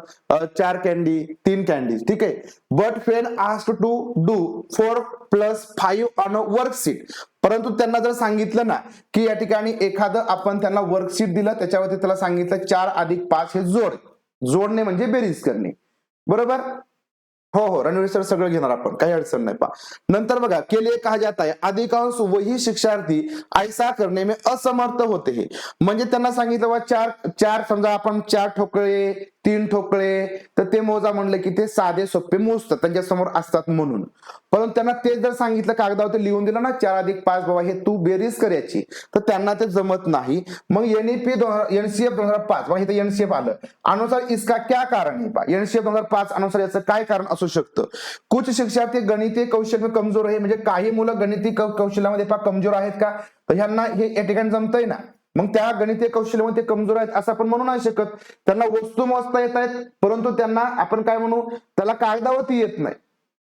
4 कॅन्डी 3 कॅन्डी, ठीक आहे. But fail asked to do 4+5 on a worksheet. परंतु त्यांना जर सांगितलं ना की या ठिकाणी एखादं आपण त्यांना वर्कशीट दिलं, त्याच्यावरती त्याला सांगितलं 4+5 हे जोडणे म्हणजे बेरीज करणे, बरोबर. हो हो, रणवीर सर सगळं घेणार आपण, काही अडचण नाही. पहा नंतर बघा, के लिए कहा जाता है अधिकांश वही शिक्षार्थी ऐसा करने में असमर्थ होते हैं. म्हणजे त्यांना सांगितलं बा 4 समजा आपण 4 ठोकळे 3 ठोकळे, तर ते मोजा म्हणलं की ते साधे सोपे मोजतात, त्यांच्या समोर असतात म्हणून. परंतु त्यांना ते जर सांगितलं, कागदावरती लिहून दिलं ना 4+5 बाबा हे तू बेरीज करायची, तर त्यांना ते जमत नाही. मग NCF 2005, मग इथे NCF आलं, अनुसार इसका क्या कारण है. NCF 2005 अनुसार याचं काय कारण असू शकतं. कुछ शिक्षार्थी गणितीय कौशल्य में कमजोर आहे, म्हणजे काही मुलं गणितीय कौशल्यामध्ये कमजोर आहेत का, तर ह्यांना हे या ठिकाणी जमतंय ना, मग त्या गणितीय कौशल्यामध्ये कमजोर आहेत असं आपण म्हणू नाही शकत. त्यांना वस्तू मोजता येत आहेत, परंतु त्यांना आपण काय म्हणू, त्याला कागदावरती येत नाही.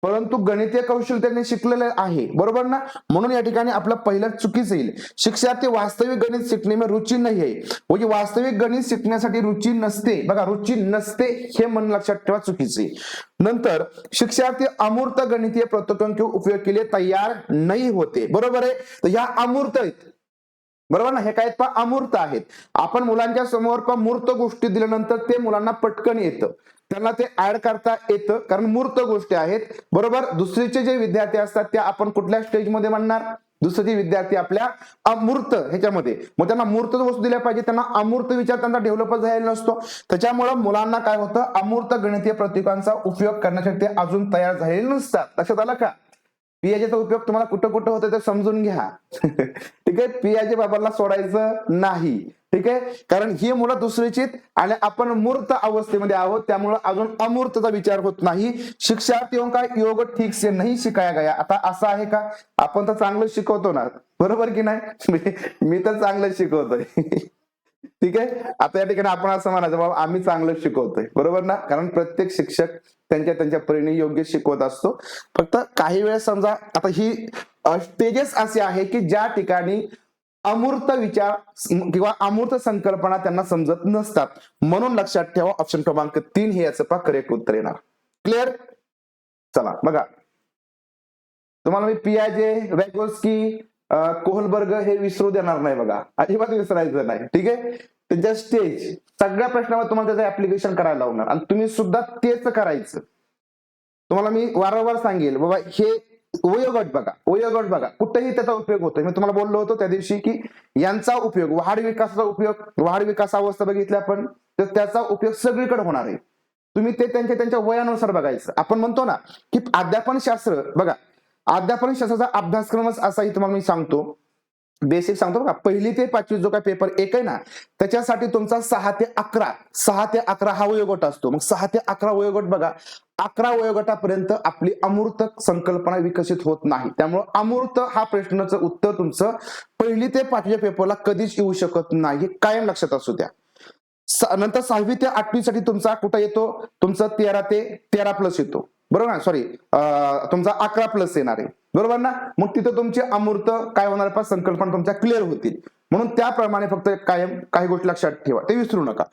परंतु गणितीय कौशल्य त्यांनी शिकलेलं आहे, बरोबर ना. म्हणून या ठिकाणी आपलं पहिलं चुकीचं येईल, शिक्षार्थी वास्तविक गणित सीखने में रुचि नहीं है. म्हणजे वास्तविक गणित शिकण्यासाठी रुची नसते, बघा रुची नसते हे मन लक्षात ठेवा, चुकीचे. नंतर शिक्षार्थी अमूर्त गणितीय प्रतीकों के उपयोग के लिए तैयार नहीं होते, बरोबर आहे. तर ह्या अमूर्त आहेत, बरोबर ना. हे काय आहेत, अमूर्त आहेत. आपण मुलांच्या समोर मूर्त गोष्टी दिल्यानंतर ते मुलांना पटकन येतं, त्यांना ते ऍड करता येतं, कारण मूर्त गोष्टी आहेत, बरोबर. दुसरीचे जे विद्यार्थी असतात त्या आपण कुठल्या स्टेजमध्ये म्हणणार, दुसरे विद्यार्थी आपल्या अमूर्त ह्याच्यामध्ये, मग त्यांना मूर्त वस्तू दिल्या पाहिजे, त्यांना अमूर्त विचार त्यांचा डेव्हलपच झालेला नसतो. त्याच्यामुळे मुलांना काय होतं, अमूर्त गणितीय प्रतीकांचा उपयोग करण्यासाठी ते अजून तयार झालेले नसतात. लक्षात आलं का. पियाजेचा उपयोग तुम्हाला कुठं कुठं होतं ते समजून घ्या. ठीक आहे, पियाजे बाबांना सोडायचं नाही, ठीक आहे, कारण ही मुलं दुसरीची आणि आपण मूर्त अवस्थेमध्ये आहोत, त्यामुळे अजून अमूर्तचा विचार होत नाही. शिक्षार्थियों का योग ठीक से नहीं सिखाया गया. आता असं आहे का, आपण तर चांगलं शिकवतो ना, बरोबर की नाही. मी तर चांगलं शिकवतोय. ठीक आहे, आता या ठिकाणी आपण असं म्हणायचं बाबा आम्ही चांगलं शिकवतोय, बरोबर ना, कारण प्रत्येक शिक्षक त्यांच्या परीने योग्य शिकवत असतो. फक्त काही वेळेस समजा आता ही स्टेजेस असे आहे की ज्या ठिकाणी अमूर्त विचार किंवा अमूर्त संकल्पना त्यांना समजत नसतात, म्हणून लक्षात ठेवा ऑप्शन क्रमांक 3 हे याचं करेक्ट उत्तर येणार. क्लिअर. चला बघा, तुम्हाला मी पियाजे, वॅगोस्की, कोहलबर्ग हे विसरू देणार नाही, बघा अजिबात विसरायचं नाही. ठीक आहे, त्यांच्या स्टेज सगळ्या प्रश्नावर तुम्हाला त्याचं ऍप्लिकेशन करायला लावणार आणि तुम्ही सुद्धा तेच करायचं. तुम्हाला मी वारंवार सांगेल बाबा हे वयोगट बघा, वयोगट बघा, कुठेही त्याचा उपयोग होतो. मी तुम्हाला बोललो होतो त्या दिवशी की यांचा उपयोग, वाढ विकासाचा उपयोग, वाढ विकास अवस्था बघितली आपण, तर त्याचा उपयोग सगळीकडे होणार आहे. तुम्ही ते त्यांच्या वयानुसार बघायचं. आपण म्हणतो ना की अध्यापन शास्त्र बघा, अध्यापन शास्त्राचा अभ्यासक्रमच असाही तुम्हाला मी सांगतो, बेसिक सांगतो बघा. 1ली ते 5वी जो काय पेपर 1 आहे ना, त्याच्यासाठी तुमचा 6 ते 11 हा वयोगट असतो. मग 6 ते 11 वयोगट बघा, 11 वयोगटापर्यंत आपली अमूर्त संकल्पना विकसित होत नाही. त्यामुळे अमूर्त हा प्रश्नाचं उत्तर तुमचं 1ली ते 5व्या पेपरला कधीच येऊ शकत नाही, कायम लक्षात असू द्या. नंतर 6वी ते 8वी साठी तुमचा कुठं येतो, तुमचं 13 ते 13+ येतो, बरोबर ना. सॉरी, तुमचा 11+ येणार आहे, बरोबर ना. मग तिथे तुमचे अमूर्त काय होणार, संकल्पना तुमच्या क्लिअर होतील. म्हणून त्याप्रमाणे फक्त कायम काही गोष्टी लक्षात ठेवा, ते विसरू नका.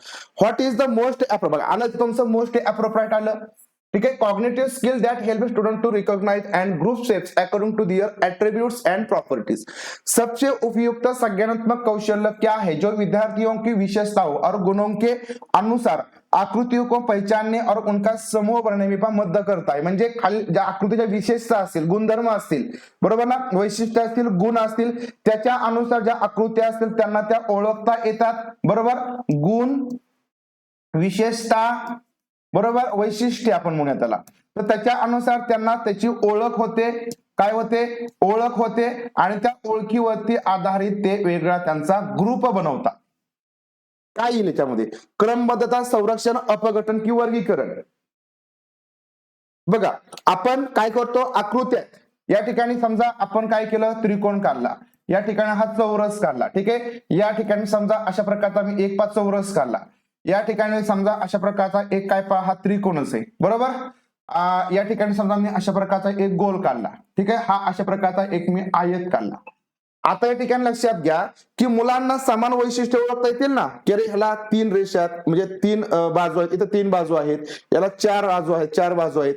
What is the most appropriate आलं, तुमचं मोस्ट अप्रोप्रिएट आलं. ठीक आहे, cognitive skill that help student to recognize and group shapes according to their attributes and properties. सबसे उपयुक्त संज्ञानात्मक कौशल्य क्या है जो विद्यार्थियों की विशेषताओं और गुणों के अनुसार आकृतियों को पहचानने और उनका समूह बनने में मदत करता है. म्हणजे खाली ज्या आकृतीच्या विशेषता असतील, गुणधर्म असतील, बरोबर ना, वैशिष्ट्य असतील, गुण असतील, त्याच्या अनुसार ज्या आकृत्या असतील त्यांना त्या ओळखता येतात, बरोबर. गुण, विशेषता, बरोबर, वैशिष्ट्य आपण म्हणूया त्याला. तर त्याच्या अनुसार त्यांना त्याची ओळख होते, काय होते, ओळख होते, आणि त्या ओळखीवरती आधारित ते वेगळा त्यांचा ग्रुप बनवतात. काय येईल याच्यामध्ये, क्रमबद्धता, संरक्षण, अपघटन की वर्गीकरण. बघा आपण काय करतो, आकृत्या या ठिकाणी समजा आपण काय केलं, त्रिकोण काढला, या ठिकाणी हा चौरस काढला. ठीक आहे, या ठिकाणी समजा अशा प्रकारचा मी एक चौरस काढला, या ठिकाणी समजा अशा प्रकारचा एक काय हा त्रिकोणच आहे, बरोबर. या ठिकाणी समजा मी अशा प्रकारचा एक गोल काढला. ठीक आहे, हा अशा प्रकारचा एक मी आयत काढला. आता या ठिकाणी लक्षात घ्या की मुलांना समान वैशिष्ट्य ओळखता येतील ना, की अरे ह्याला 3 रेषा म्हणजे 3 बाजू आहेत, इथं 3 बाजू आहेत, याला 4 बाजू आहेत, 4 बाजू आहेत,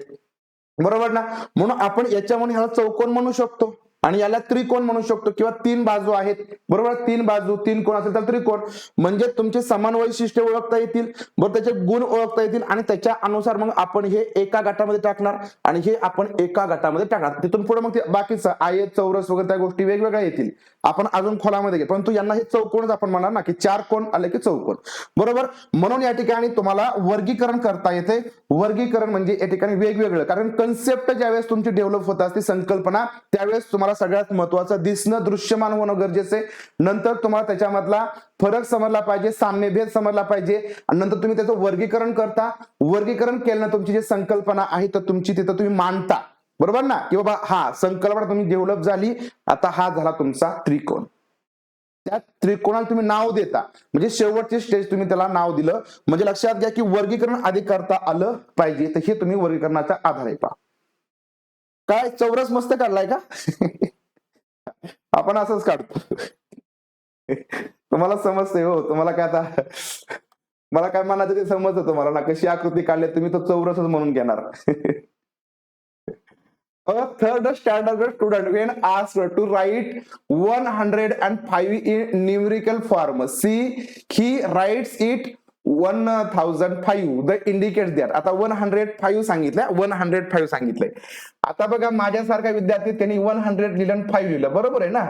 बरोबर ना. म्हणून आपण याच्यामध्ये ह्याला चौकोन म्हणू शकतो आणि याला त्रिकोण म्हणू शकतो, किंवा 3 बाजू आहेत, बरोबर, 3 बाजू 3 कोण असेल तर त्रिकोण. म्हणजे तुमचे समान वैशिष्ट्य ओळखता येतील, बरोबर, त्याचे गुण ओळखता येतील, आणि त्याच्या अनुसार मग आपण हे एका गटामध्ये टाकणार आणि हे आपण एका गटामध्ये टाकणार. तिथून पुढे मग ते बाकीचं आयत, चौरस वगैरे त्या गोष्टी वेगवेगळ्या येतील, आपण अजून खोलामध्ये घेऊ. परंतु यांना हे चौकोनच आपण म्हणणार ना, की 4 कोण आले की चौकोन, बरोबर. म्हणून या ठिकाणी तुम्हाला वर्गीकरण करता येते. वर्गीकरण म्हणजे या ठिकाणी वेगवेगळं, कारण कन्सेप्ट ज्यावेळेस तुमची डेव्हलप होत असते संकल्पना, त्यावेळेस तुम्हाला सगळ्यात महत्वाचं दिसणं, दृश्यमान होणं गरजेचं आहे. नंतर तुम्हाला त्याच्यामधला फरक समजला पाहिजे, साम्यभेद समजला पाहिजे, आणि नंतर तुम्ही त्याचं वर्गीकरण करता. वर्गीकरण केल्यानं तुमची जी संकल्पना आहे तर तुमची तिथं तुम्ही मांडता, बरोबर ना, की बाबा हा संकल्पना तुम्ही डेव्हलप झाली, आता हा झाला तुमचा त्रिकोण. त्या त्रिकोणाला तुम्ही नाव देता, म्हणजे शेवटची स्टेज तुम्ही त्याला नाव दिलं. म्हणजे लक्षात घ्या की वर्गीकरण आधी करता आलं पाहिजे, तर हे तुम्ही वर्गीकरणाचा आधार आहे पहा. काय चौरस मस्त काढलाय का? आपण असंच काढतो. तुम्हाला समजते हो, तुम्हाला काय आता, मला काय म्हणायचं ते समजतं तुम्हाला ना, कशी आकृती काढली तुम्ही तो चौरसच म्हणून घेणार. A third standard student when asked to write 105 in numerical form, see he writes it 1005. The indicates that. आता 105 सांगितलंय, 105 सांगितलंय. आता बघा माझ्यासारखा विद्यार्थी त्यांनी 100 लिहिलं आणि 5 लिहिलं, बरोबर आहे ना?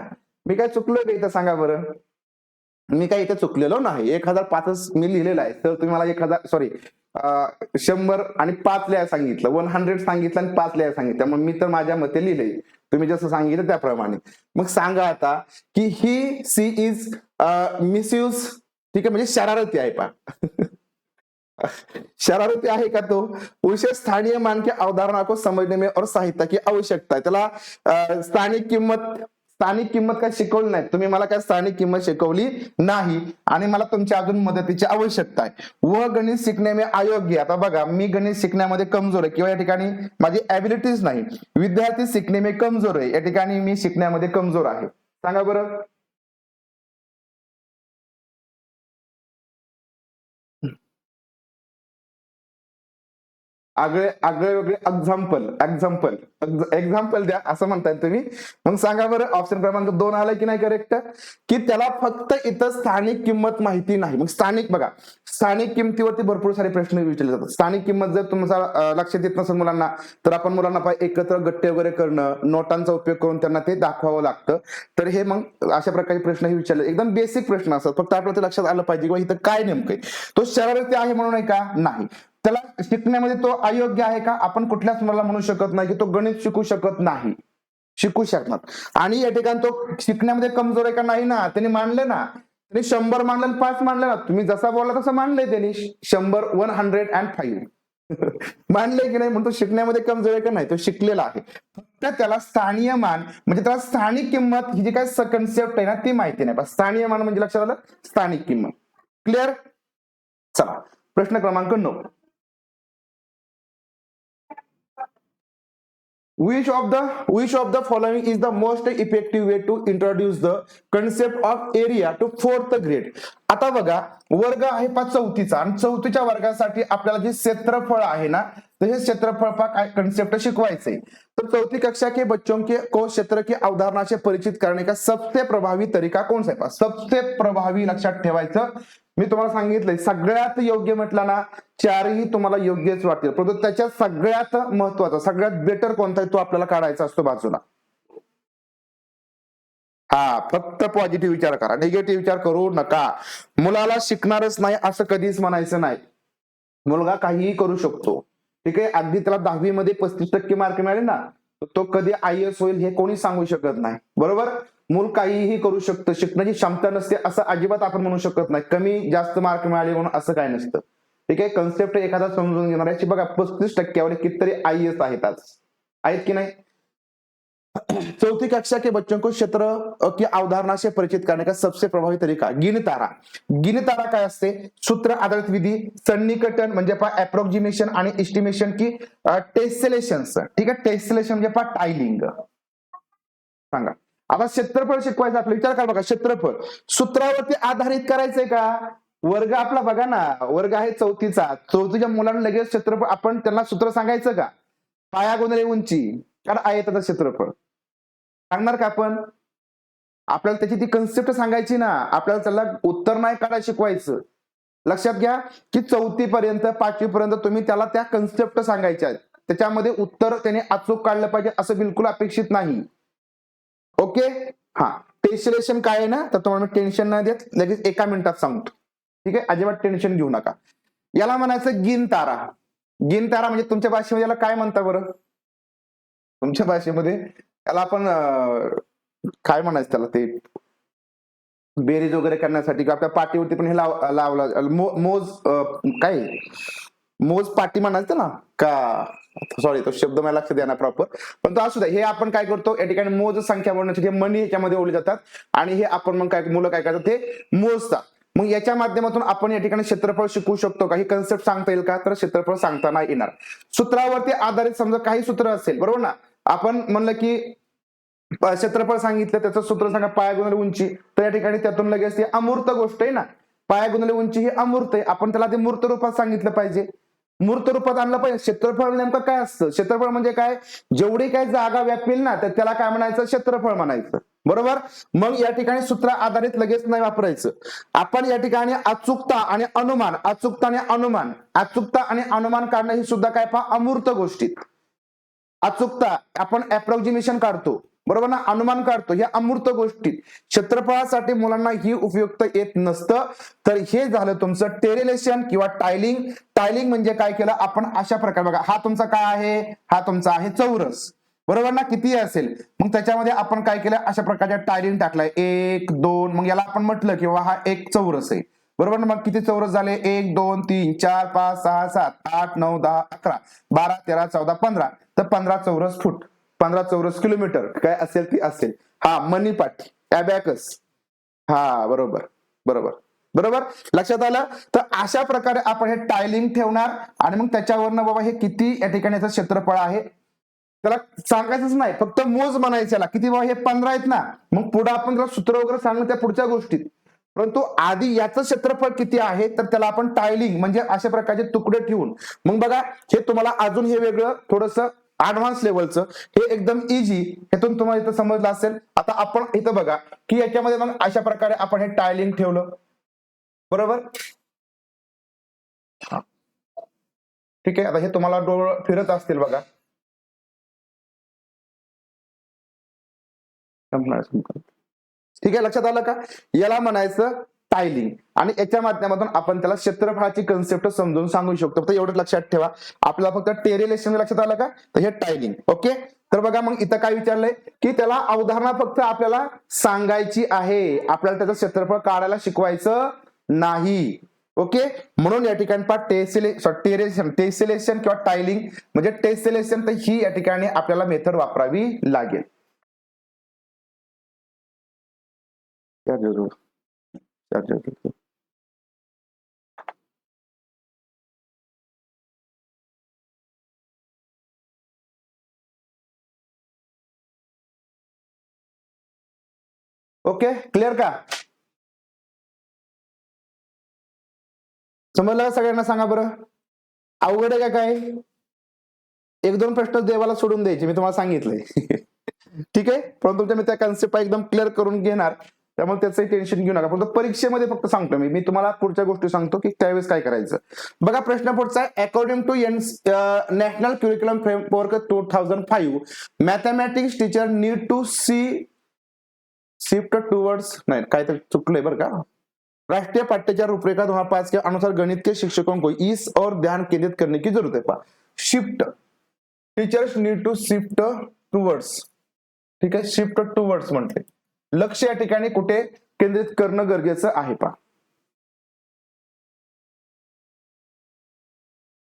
मी काय चुकलोय का इथं सांगा बरं? मी काय इथे चुकलेलो नाही. 1005 मी लिहिलेलं आहे, तर तुम्ही मला 100 आणि 5 लिहायला सांगितलं, 100 सांगितलं आणि 5 लिहायला सांगितलं, मग मी तर माझ्या मते लिहिले, तुम्ही जसं सांगितलं त्याप्रमाणे. मग सांगा आता की ही सी इज मिसयूज, ठीक आहे, म्हणजे शरारती आहे पा. शरारती आहे का तो? उसे स्थानीय मान के अवधारणा को समझने में और साहित्य की आवश्यकता आहे. त्याला स्थानिक किंमत काय शिकवली नाही, तुम्ही मला काय स्थानिक किंमत शिकवली नाही, आणि मला तुमच्या अजून मदतीची आवश्यकता आहे. व गणित शिकणे में अयोग्य. आता बघा मी गणित शिकण्यामध्ये कमजोर आहे, किंवा या ठिकाणी माझी ॲबिलिटीज नाही. विद्यार्थी शिकणे में कमजोर आहे, या ठिकाणी मी शिकण्यामध्ये कमजोर आहे. सांगा बरं. आगळे वेगळे एक्झाम्पल द्या असं म्हणताय तुम्ही. मग सांगा बरं, ऑप्शन क्रमांक 2 आला की नाही करेक्ट, की त्याला फक्त इथं स्थानिक किंमत माहिती नाही. मग स्थानिक बघा, स्थानिक किमतीवरती भरपूर सारे प्रश्न विचारले जातात. स्थानिक किंमत जर तुमचा लक्षात येत नसेल मुलांना, तर आपण मुलांना एकत्र गट्टे वगैरे करणं, नोटांचा उपयोग करून त्यांना ते दाखवावं लागतं. तर हे मग अशा प्रकारचे प्रश्न विचारले, एकदम बेसिक प्रश्न असतात, फक्त आपल्याला ते लक्षात आलं पाहिजे किंवा इथं काय नेमकं तो शरारती आहे म्हणून आहे का? नाही. त्याला शिकण्यामध्ये तो अयोग्य आहे का? आपण कुठल्याच मुलाला म्हणू शकत नाही की तो गणित शिकू शकत नाही, शिकू शकणार. आणि या ठिकाणी तो शिकण्यामध्ये कमजोर आहे का? नाही ना, त्यांनी मानलं ना, त्यांनी 100 मानलं आणि 5 मानलं ना, तुम्ही जसा बोलला तसं मानलंय त्यांनी. 105 मानलंय की नाही? म्हणून तो शिकण्यामध्ये कमजोर आहे का? नाही, तो शिकलेला आहे. फक्त त्याला स्थानीय मान म्हणजे त्याला स्थानिक किंमत ही जी काय कन्सेप्ट आहे ना ती माहिती नाही. स्थानीय मान म्हणजे लक्षात आलं, स्थानिक किंमत. क्लिअर? चला प्रश्न क्रमांक 9. Which of the following is the most effective way to introduce the concept of area to 4th grade? आता बघा, वर्ग आहे 4थीचा, आणि 4थीच्या वर्गासाठी आपल्याला जे क्षेत्रफळ आहे ना, तर हे क्षेत्रफळ काय कन्सेप्ट शिकवायचंय. तो 4थी कक्षा के बच्चों को क्षेत्र की अवधारणा से परिचित करने का सबसे प्रभावी तरीका कौन सा है? सबसे प्रभावी लक्षात ठेवायचं. मी तुम्हाला सांगितलंय सगळ्यात योग्य म्हटलं ना, चारही तुम्हाला योग्यच वाटतील, परंतु त्याच्यात सगळ्यात महत्वाचा, सगळ्यात बेटर कोणता आहे तो आपल्याला काढायचा असतो बाजूला. हा, फक्त पॉझिटिव्ह विचार करा, निगेटिव्ह विचार करू नका. मुलाला शिकणारच नाही असं कधीच म्हणायचं नाही. मुलगा काहीही करू शकतो, ठीक आहे. अगदी त्याला 10वी मध्ये 35% मार्क मिळाले ना, तो कधी IAS होईल हे कोणी सांगू शकत नाही, बरोबर. मूल काहीही करू शकतं, शिकण्याची क्षमता नसते असं अजिबात आपण म्हणू शकत नाही. कमी जास्त मार्क मिळाले म्हणून असं काय नसतं, ठीक आहे. कन्सेप्ट एखादा समजून घेणार याची बघा 35% कितीतरी IAS आहेत की नाही. 4थी कक्षा के बच्चों को क्षेत्र की अवधारणा से परिचित करने का सबसे प्रभावी तरीका गिनतारा. गिनतारा काय असते? सूत्र आधारित विधी, सन्निकटन म्हणजे अप्रॉक्सिमेशन आणि एस्टिमेशन की टेसेलेशन, ठीक आहे. टेसेलेशन म्हणजे टायलिंग. सांगा आता क्षेत्रफळ शिकवायचं आपला, विचार करा बघा. क्षेत्रफळ सूत्रावरती आधारित करायचंय का? वर्ग आपला बघा ना, वर्ग आहे 4थीचा, 4थीच्या मुलांना लगेच क्षेत्रफळ आपण त्यांना सूत्र सांगायचं का? पाया गुणिले उंची, कारण आयताचं क्षेत्रफळ सांगणार का आपण? आपल्याला त्याची ती कन्सेप्ट सांगायची ना, आपल्याला त्याला उत्तर नाही काढायला शिकवायचं. लक्षात घ्या की 4थी पर्यंत 5वी पर्यंत तुम्ही त्याला त्या कन्सेप्ट सांगायच्या आहेत, त्याच्यामध्ये उत्तर त्याने अचूक काढलं पाहिजे असं बिलकुल अपेक्षित नाही. ओके. हा, टेन्शन काय आहे ना, तर तुम्हाला टेन्शन नाही देत, लगेच 1 मिनिटात सांगतो, ठीक आहे. अजिबात टेन्शन घेऊ नका. याला म्हणायचं गिनतारा. गिनतारा म्हणजे तुमच्या भाषेमध्ये याला काय म्हणता बरं? तुमच्या भाषेमध्ये त्याला आपण काय म्हणायचं, त्याला ते बेरीज वगैरे करण्यासाठी किंवा आपल्या पाठीवरती पण हे लावला मोज, काय मोज पाटी म्हणायचं ना का, सॉरी तो शब्द मला लक्षात येणार प्रॉपर, पण तो असू द्या. हे आपण काय करतो या ठिकाणी मोज संख्या म्हणण्यासाठी मनी ह्याच्यामध्ये ओढले जातात, आणि हे आपण मग काय मुलं काय करतात ते मोजतात. मग याच्या माध्यमातून आपण या ठिकाणी क्षेत्रफळ शिकू शकतो का? ही कन्सेप्ट सांगता येईल का? तर क्षेत्रफळ सांगता नाही येणार. सूत्रावरती आधारित समजा काही सूत्र असेल, बरोबर ना, आपण म्हणलं की क्षेत्रफळ सांगितलं, त्याचं सूत्र सांगा पाया गुणिले उंची, तर या ठिकाणी त्यातून लगेच ती अमूर्त गोष्ट आहे ना, पाया गुणिले उंची ही अमूर्त आहे, आपण त्याला ते मूर्त रूपात सांगितलं पाहिजे, मूर्त रूपात आणलं पाहिजे. क्षेत्रफळ नेमकं काय असतं? क्षेत्रफळ म्हणजे काय? जेवढी काय जागा व्यापेल ना, तर त्याला काय म्हणायचं? क्षेत्रफळ म्हणायचं, बरोबर. मग या ठिकाणी सूत्र आधारित लगेच नाही वापरायचं. आपण या ठिकाणी अचूकता आणि अनुमान, अचूकता आणि अनुमान काढणं ही सुद्धा काय पहा, अमूर्त गोष्टीत. अचूकता आपण अप्रॉक्सिमेशन काढतो, बरोबर ना, अनुमान काढतो, या अमूर्त गोष्टी क्षेत्रफळासाठी मुलांना ही उपयुक्त येत नसतं. तर हे झालं तुमचं टेरिलेशन किंवा टायलिंग. टायलिंग म्हणजे काय केलं आपण अशा प्रकारे, बघा हा तुमचा काय आहे, हा तुमचा आहे चौरस, बरोबर ना, किती असेल, मग त्याच्यामध्ये आपण काय केलं, अशा प्रकारच्या टायलिंग टाकलाय 1 2, मग याला आपण म्हटलं की हा एक चौरस आहे, बरोबर ना. मग किती चौरस झाले? 1 2 3 4 5 6 7 8 9 10 11 12 13 14 15, तर 15 चौरस फूट, 15 चौरस किलोमीटर काय असेल ती असेल. हा मनीपाटी, अबॅकस, हा बरोबर बरोबर बरोबर, लक्षात आलं. तर अशा प्रकारे आपण हे टायलिंग ठेवणार आणि मग त्याच्यावरनं बाबा हे किती या ठिकाणी याचं क्षेत्रफळ आहे त्याला सांगायचंच नाही, फक्त मोज म्हणायचं याला, किती बाबा हे 15 आहेत ना, मग पुढे आपण त्याला सूत्र वगैरे सांगणं त्या पुढच्या गोष्टीत. परंतु आधी याचं क्षेत्रफळ किती आहे तर त्याला आपण टायलिंग म्हणजे अशा प्रकारचे तुकडे ठेवून, मग बघा हे तुम्हाला अजून हे वेगळं थोडंसं ऍडव्हान्स लेवलचं, हे एकदम इझी, यातून तुम्हाला इथं समजलं असेल. आता आपण इथं बघा की याच्यामध्ये मग अशा प्रकारे आपण हे टायलिंग ठेवलं, बरोबर. ठीक आहे, आता हे तुम्हाला डोळं फिरत असतील बघा. ठीक आहे, लक्षात आलं का? याला म्हणायचं टायलिंग आणि याच्या माध्यमातून आपण त्याला क्षेत्रफळाची कन्सेप्ट समजून सांगू शकतो. तर एवढं लक्षात ठेवा, आपल्याला फक्त टेरिलेशन लक्षात आलं का, तर हे टायलिंग. ओके, तर बघा मग इथं काय विचारलंय की त्याला अवधारणा फक्त आपल्याला सांगायची आहे, आपल्याला त्याचं क्षेत्रफळ काढायला शिकवायचं नाही. ओके, म्हणून या ठिकाणी टेसेलेशन किंवा टायलिंग म्हणजे टेसेलेशन, तर ही या ठिकाणी आपल्याला मेथड वापरावी लागेल. ओके, क्लिअर का? समजलं सगळ्यांना? सांगा बरं, अवघड आहे का काय? एक दोन प्रश्न देवाला सोडून द्यायचे, मी तुम्हाला सांगितलंय. ठीक आहे, परंतु तुमच्या मी त्या कन्सेप्ट एकदम क्लिअर करून घेणार, त्यामुळे त्याचं टेन्शन घेऊ नका. परंतु परीक्षेमध्ये फक्त सांगतो मी तुम्हाला पुढच्या गोष्टी सांगतो की त्यावेळेस काय करायचं. बघा प्रश्न पुढचा आहे, according to national curriculum framework 2005 mathematics teacher need to shift towards, नाही काहीतरी चुकलंय बरं का, राष्ट्रीय पाठ्यचर्या रूपरेखा 2005 के अनुसार गणित के शिक्षकों को इस और ध्यान केंद्रित करने की जरूरत है. पहा, shift, teachers need to shift towards, ठीक आहे, शिफ्ट टुवर्ड्स म्हणते, लक्ष या ठिकाणी कुठे केंद्रित करणं गरजेचं आहे. पहा,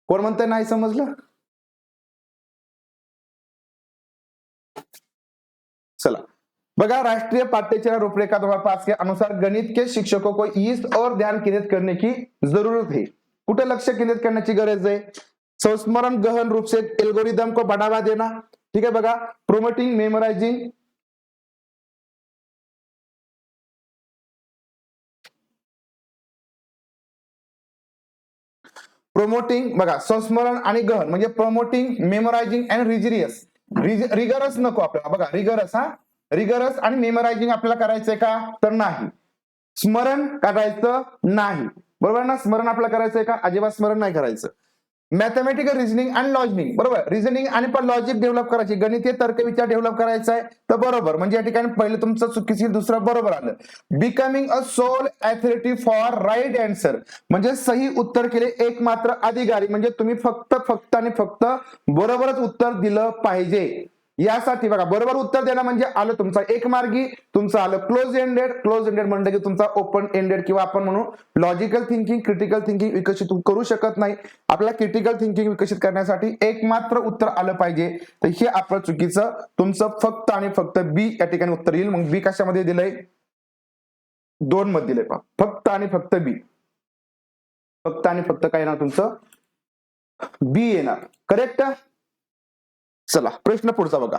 कोण म्हणतंय नाही समजलं? चला बघा, राष्ट्रीय पाठ्यचर्या रूपरेखा 2005 के अनुसार गणित के शिक्षकों को इस और ध्यान केंद्रित करने की जरूरत है. कुठे लक्ष केंद्रित करण्याची गरज आहे? संस्मरण गहन रूप से एल्गोरिदम को बढ़ावा देना, ठीक है, बघा प्रोमोटिंग मेमोराइजिंग, प्रोमोटिंग, बघा संस्मरण आणि गहन म्हणजे प्रोमोटिंग मेमोरायझिंग अँड रिगरस नको आपल्याला, बघा रिगरस, हा रिगरस आणि मेमोरायझिंग आपल्याला करायचंय का, तर नाही. स्मरण करायचं नाही, बरोबर ना, स्मरण आपल्याला करायचंय का, अजिबात स्मरण नाही करायचं. मॅथमॅटिकल रिझनिंग अँड लॉजिक, बरोबर, रिझनिंग आणि पण लॉजिक डेव्हलप करायची, गणितीय तर्कविचार डेव्हलप करायचा आहे, तर बरोबर, म्हणजे या ठिकाणी पहिलं तुमचं चुकीचं, दुसरं बरोबर आलं. Becoming a sole authority for right answer म्हणजे सही उत्तर केले एकमात्र अधिकारी, म्हणजे तुम्ही फक्त आणि फक्त बरोबरच उत्तर दिलं पाहिजे. यासाठी बघा, बरोबर उत्तर देणं म्हणजे आलं तुमचा एक मार्गी, तुमचं आलं क्लोज एंडेड. क्लोज एंडेड म्हणजे की तुमचा ओपन एंडेड, किंवा आपण म्हणू लॉजिकल थिंकिंग, क्रिटिकल थिंकिंग विकसित करू शकत नाही. आपल्याला क्रिटिकल थिंकिंग विकसित करण्यासाठी एकमात्र उत्तर आलं पाहिजे, तर हे आपलं चुकीचं. तुमचं फक्त आणि फक्त बी या ठिकाणी उत्तर येईल. मग बी कशामध्ये दिलंय? 2 मध्ये दिलंय पहा, फक्त आणि फक्त बी, फक्त आणि फक्त काय येणार तुमचं? बी येणार, करेक्ट. चला प्रश्न पुढचा बघा.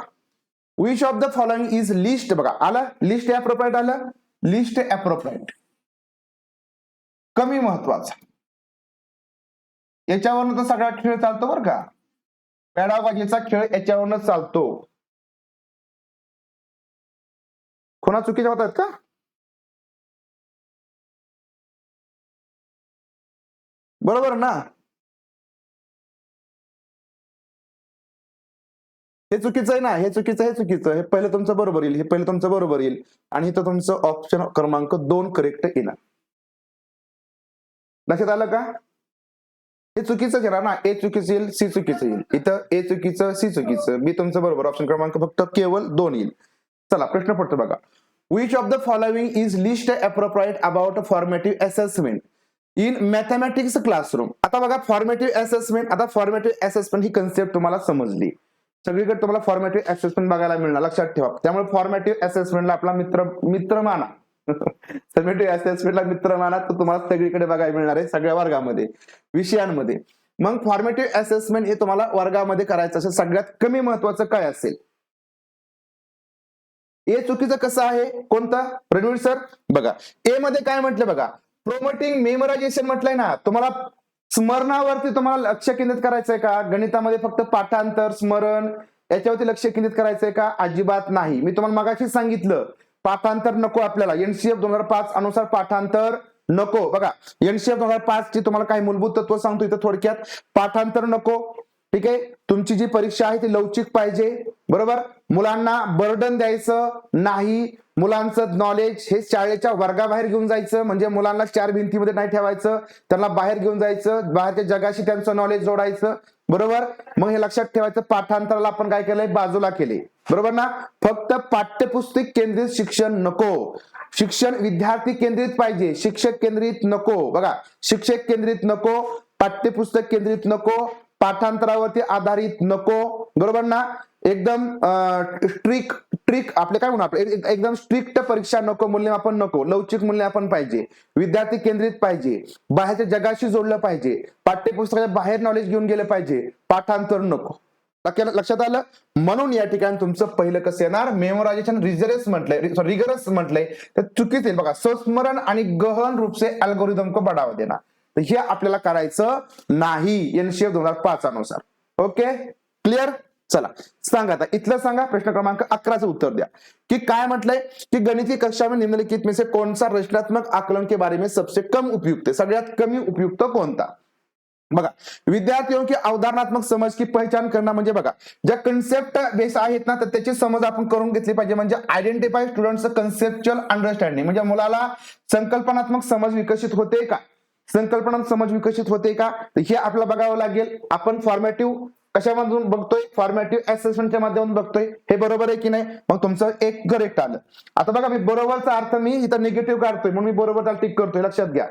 Which of the following is list, बघा आला लिस्ट अप्रोप्रिएट, आलं लिस्ट अप्रोप्रिएट, कमी महत्वाचा. याच्यावरनं तर सगळा खेळ चालतो बरं का, पॅडागॉजीचा खेळ याच्यावरनं चालतो. कोणा चुकीच्या होतात का? बरोबर ना? हे चुकीचं आहे ना, हे चुकीचं, हे चुकीचं, हे पहिलं तुमचं बरोबर येईल, हे पहिलं तुमचं बरोबर येईल आणि इथं तुमचं ऑप्शन क्रमांक 2 करेक्ट येणार. लक्षात आलं का? हे चुकीचं येणार ना, ए चुकीचं येईल, सी चुकीचं येईल, इथं ए चुकीचं, सी चुकीचं, बी तुमचं बरोबर, ऑप्शन क्रमांक फक्त केवळ 2 येईल. चला प्रश्न पडतो बघा. Which of the following is list appropriate about formative assessment in mathematics classroom. आता बघा फॉर्मेटिव्ह असेसमेंट, आता फॉर्मेटिव्ह असेसमेंट ही कन्सेप्ट तुम्हाला समजली, सगळीकडे तुम्हाला फॉर्मेटिव्ह असेसमेंट बघायला मिळणार, लक्षात ठेवा. त्यामुळे फॉर्मेटिव्ह असेसमेंटला आपला मित्र माना. फॉर्मेटिव्ह असेसमेंटला मित्र माना, तर तुम्हाला सगळीकडे बघायला मिळणार आहे, सगळ्या वर्गामध्ये, विषयांमध्ये. मग फॉर्मेटिव्ह असेसमेंट हे तुम्हाला वर्गामध्ये करायचं असेल, सगळ्यात कमी महत्वाचं काय असेल? ए चुकीचं कसं आहे, कोणतं रणवीर सर? बघा ए मध्ये काय म्हटलं बघा, प्रोमोटिंग मेमोरायझेशन म्हटलंय ना, तुम्हाला स्मरणावरती तुम्हाला लक्ष केंद्रित करायचंय का? गणितामध्ये फक्त पाठांतर स्मरण याच्यावरती लक्ष केंद्रित करायचंय का? अजिबात नाही. मी तुम्हाला मगाशी सांगितलं पाठांतर नको आपल्याला, एनसीएफ 2005 अनुसार पाठांतर नको. बघा एनसीएफ 2005 ची तुम्हाला काही मूलभूत तत्व सांगतो इथं थोडक्यात. पाठांतर नको, ठीक आहे. तुमची जी परीक्षा आहे ती लवचिक पाहिजे, बरोबर. मुलांना बर्डन द्यायचं नाही, मुलांचं नॉलेज हे शाळेच्या वर्गाबाहेर घेऊन जायचं, म्हणजे मुलांना 4 भिंतीमध्ये नाही ठेवायचं, त्यांना बाहेर घेऊन जायचं, बाहेरच्या जगाशी त्यांचं नॉलेज जोडायचं, बरोबर. मग हे लक्षात ठेवायचं, पाठांतराला आपण काय केलंय, बाजूला केले, बरोबर ना. फक्त पाठ्यपुस्तक केंद्रित शिक्षण नको, शिक्षण विद्यार्थी केंद्रित पाहिजे, शिक्षक केंद्रित नको. बघा शिक्षक केंद्रित नको, पाठ्यपुस्तक केंद्रित नको, पाठांतरावरती आधारित नको, बरोबर ना. एकदम ट्रिक आपले काय म्हणू, आपले एकदम स्ट्रिक्ट परीक्षा नको, मूल्यमापन नको, लवचिक मूल्यमापन पाहिजे, विद्यार्थी केंद्रित पाहिजे, बाहेरच्या जगाशी जोडलं पाहिजे, पाठ्यपुस्तकाच्या बाहेर नॉलेज घेऊन गेलं पाहिजे, पाठांतर नको. लक्षात आलं. म्हणून या ठिकाणी तुमचं पहिलं कसं येणार, मेमोरायझेशन रिगरस म्हटलंय तर चुकीच येईल. बघा संस्मरण आणि गहन रूप से अल्गोरिदम को बढ़ावा देना, तर हे आपल्याला करायचं नाही एनसीएफ 2005 अनुसार. Okay clear. चला सांगा आता इथलं सांगा, प्रश्न क्रमांक 11चं उत्तर द्या की काय म्हटलंय की गणितीय कक्षा में निम्नलिखित में से कौन सा रचनात्मक आकलन के बारे में सबसे कम उपयुक्त है, सगळ्यात कमी उपयुक्त कोणता. बघा विद्यार्थियों की अवधारणात्मक समझ की पहचान करना, म्हणजे बघा ज्या कन्सेप्ट बेस आहेत ना तर त्याची समज आपण करून घेतली पाहिजे, म्हणजे आयडेंटिफाय स्टुडंट्स कन्सेप्च्युअल अंडरस्टँडिंग, म्हणजे मुलाला संकल्पनात्मक समज विकसित होते का, संकल्पनात्मक समज विकसित होते का, हे आपल्याला बघावं लागेल. आपण फॉर्मेटिव्ह कशामधून बघतोय, फॉर्मेटिव्ह असेसमेंटच्या माध्यमातून बघतोय, हे बरोबर आहे की नाही. मग तुमचं एक करेक्ट आलं. आता बघा मी बरोबरचा अर्थ मी इथं निगेटिव्ह काढतोय म्हणून मी बरोबर टिक करतोय, लक्षात घ्या.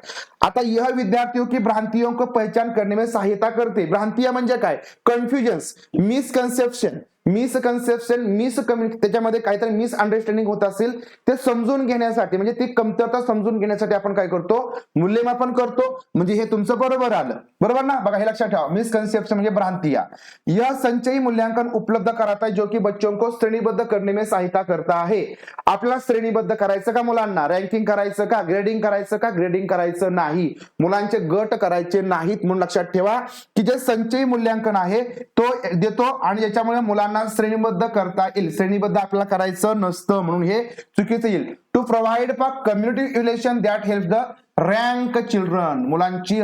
आता यह विद्यार्थियों की भ्रांतियों को पहचान करने में सहायता करते. भ्रांतिया म्हणजे काय, कन्फ्युजन्स, मिसकन्सेप्शन, त्याच्यामध्ये काहीतरी मिसअंडरस्टँडिंग होत असेल ते समजून घेण्यासाठी, म्हणजे ती कमतरता समजून घेण्यासाठी आपण काय करतो, मूल्यमापन करतो. म्हणजे हे तुमचं बरोबर आलं, बरोबर ना. बघा हे लक्षात ठेवा, मिसकन्सेप्शन म्हणजे भ्रांतिया. यह संचयी मूल्यांकन उपलब्ध कराता है जो कि बच्चों को श्रेणीबद्ध करने में सहायता करता है. आपल्याला श्रेणीबद्ध करायचं का मुलांना, रँकिंग करायचं का, ग्रेडिंग करायचं का, ग्रेडिंग करायचं नाही, मुलांचे गट करायचे नाहीत. म्हणून लक्षात ठेवा की जे संचयी मूल्यांकन आहे तो देतो आणि याच्यामुळे मुलांना श्रेणीबद्ध करता येईल, श्रेणीबद्ध आपल्याला करायचं नसतं म्हणून हे चुकीचं येईल. To provide for community evaluation that help the rank children, मुलांची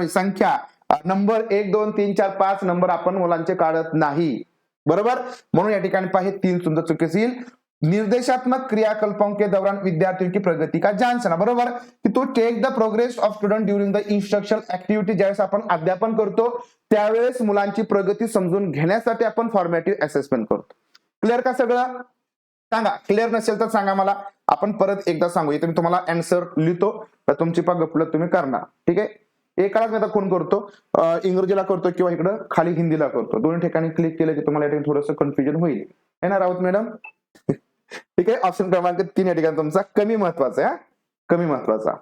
संख्या नंबर 1 2 3 4 5 नंबर आपण मुलांचे काढत नाही, बरोबर. म्हणून या ठिकाणी पाहिजे 3 तुमचं चुकीचं येईल. निर्देशात्मक क्रियाकल्पों के दौरान विद्यार्थियों की प्रगति का जांचना, बरोबर की to take the progress of student during the instructional activity, ज्यावेळेस आपण अध्यापन करतो त्यावेळेस मुलांची प्रगती समजून घेण्यासाठी आपण फॉर्मेटिव्ह असेसमेंट करतो. क्लिअर का सगळं, सांगा. क्लिअर नसेल तर सांगा मला, आपण परत एकदा सांगू. इथे मी तुम्हाला आन्सर लिहितो, तर तुमची गपलत तुम्ही करणार, ठीक आहे. एकालाच मी आता कोण करतो, इंग्रजीला करतो किंवा इकडं खाली हिंदीला करतो, दोन्ही ठिकाणी क्लिक केलं की तुम्हाला या ठिकाणी थोडंसं कन्फ्युजन होईल, है ना राऊत मॅडम. ठीक आहे. ऑप्शन क्रमांक 3 या ठिकाणी तुमचा कमी महत्वाचा आहे, कमी महत्वाचा.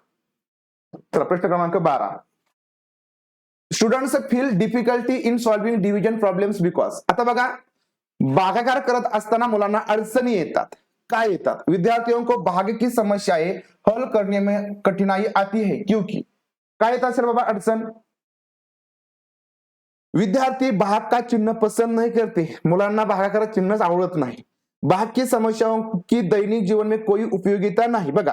चला प्रश्न क्रमांक 12. Students feel difficulty in solving division problems because. आता बघा भागाकार करत असताना मुलांना अडचणी येतात. काय येतात? विद्यार्थियों को भाग की समस्याएं हल करने में कठिनाई आती है क्योंकि काय येत असेल बाबा अडचण? विद्यार्थी भाग का चिन्ह पसंद नहीं करते, मुलांना भागाकार चिन्हच आवडत नाही. भाग की समस्याओं की दैनिक जीवन में कोई उपयोगिता नाही. बघा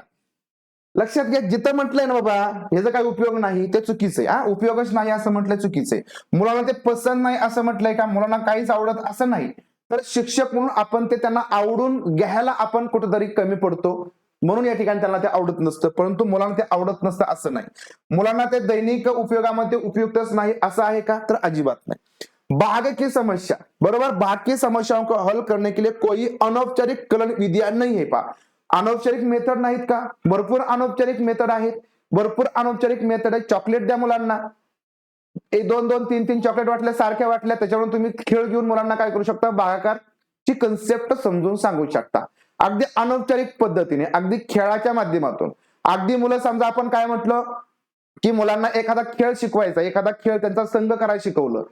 लक्षात घ्या, जिथं म्हटलंय ना बाबा याचा काही उपयोग नाही ते चुकीचं आहे. उपयोगच नाही असं म्हटलंय चुकीचं आहे. मुलांना ते पसंत नाही असं म्हटलंय का? मुलांना काहीच आवडत असं नाही. तर शिक्षक म्हणून आपण ते त्यांना आवडून घ्यायला आपण कुठेतरी कमी पडतो, म्हणून या ठिकाणी त्यांना ते आवडत नसतं. परंतु मुलांना ते आवडत नसतं असं नाही. मुलांना ते दैनिक उपयोगामध्ये उपयुक्तच नाही असं आहे का? तर अजिबात नाही. भाग की समस्या, बरोबर, भाग की समस्याओं को हल करने के लिए कोई अनौपचारिक कलन विधिया नहीं है. पा अनौपचारिक मेथड नाहीत का? भरपूर अनौपचारिक मेथड आहेत. भरपूर अनौपचारिक मेथड आहे. चॉकलेट द्या मुलांना, एक दोन दोन तीन तीन चॉकलेट वाटल्या, सारख्या वाटल्या, त्याच्यावरून तुम्ही खेळ घेऊन मुलांना काय करू शकता? भागाकारची कन्सेप्ट समजून सांगू शकता. अगदी अनौपचारिक पद्धतीने, अगदी खेळाच्या माध्यमातून. अगदी मुलं समजा आपण काय म्हटलं की मुलांना एखादा खेळ शिकवायचा, एखादा खेळ त्यांचा संघ करायला शिकवलं,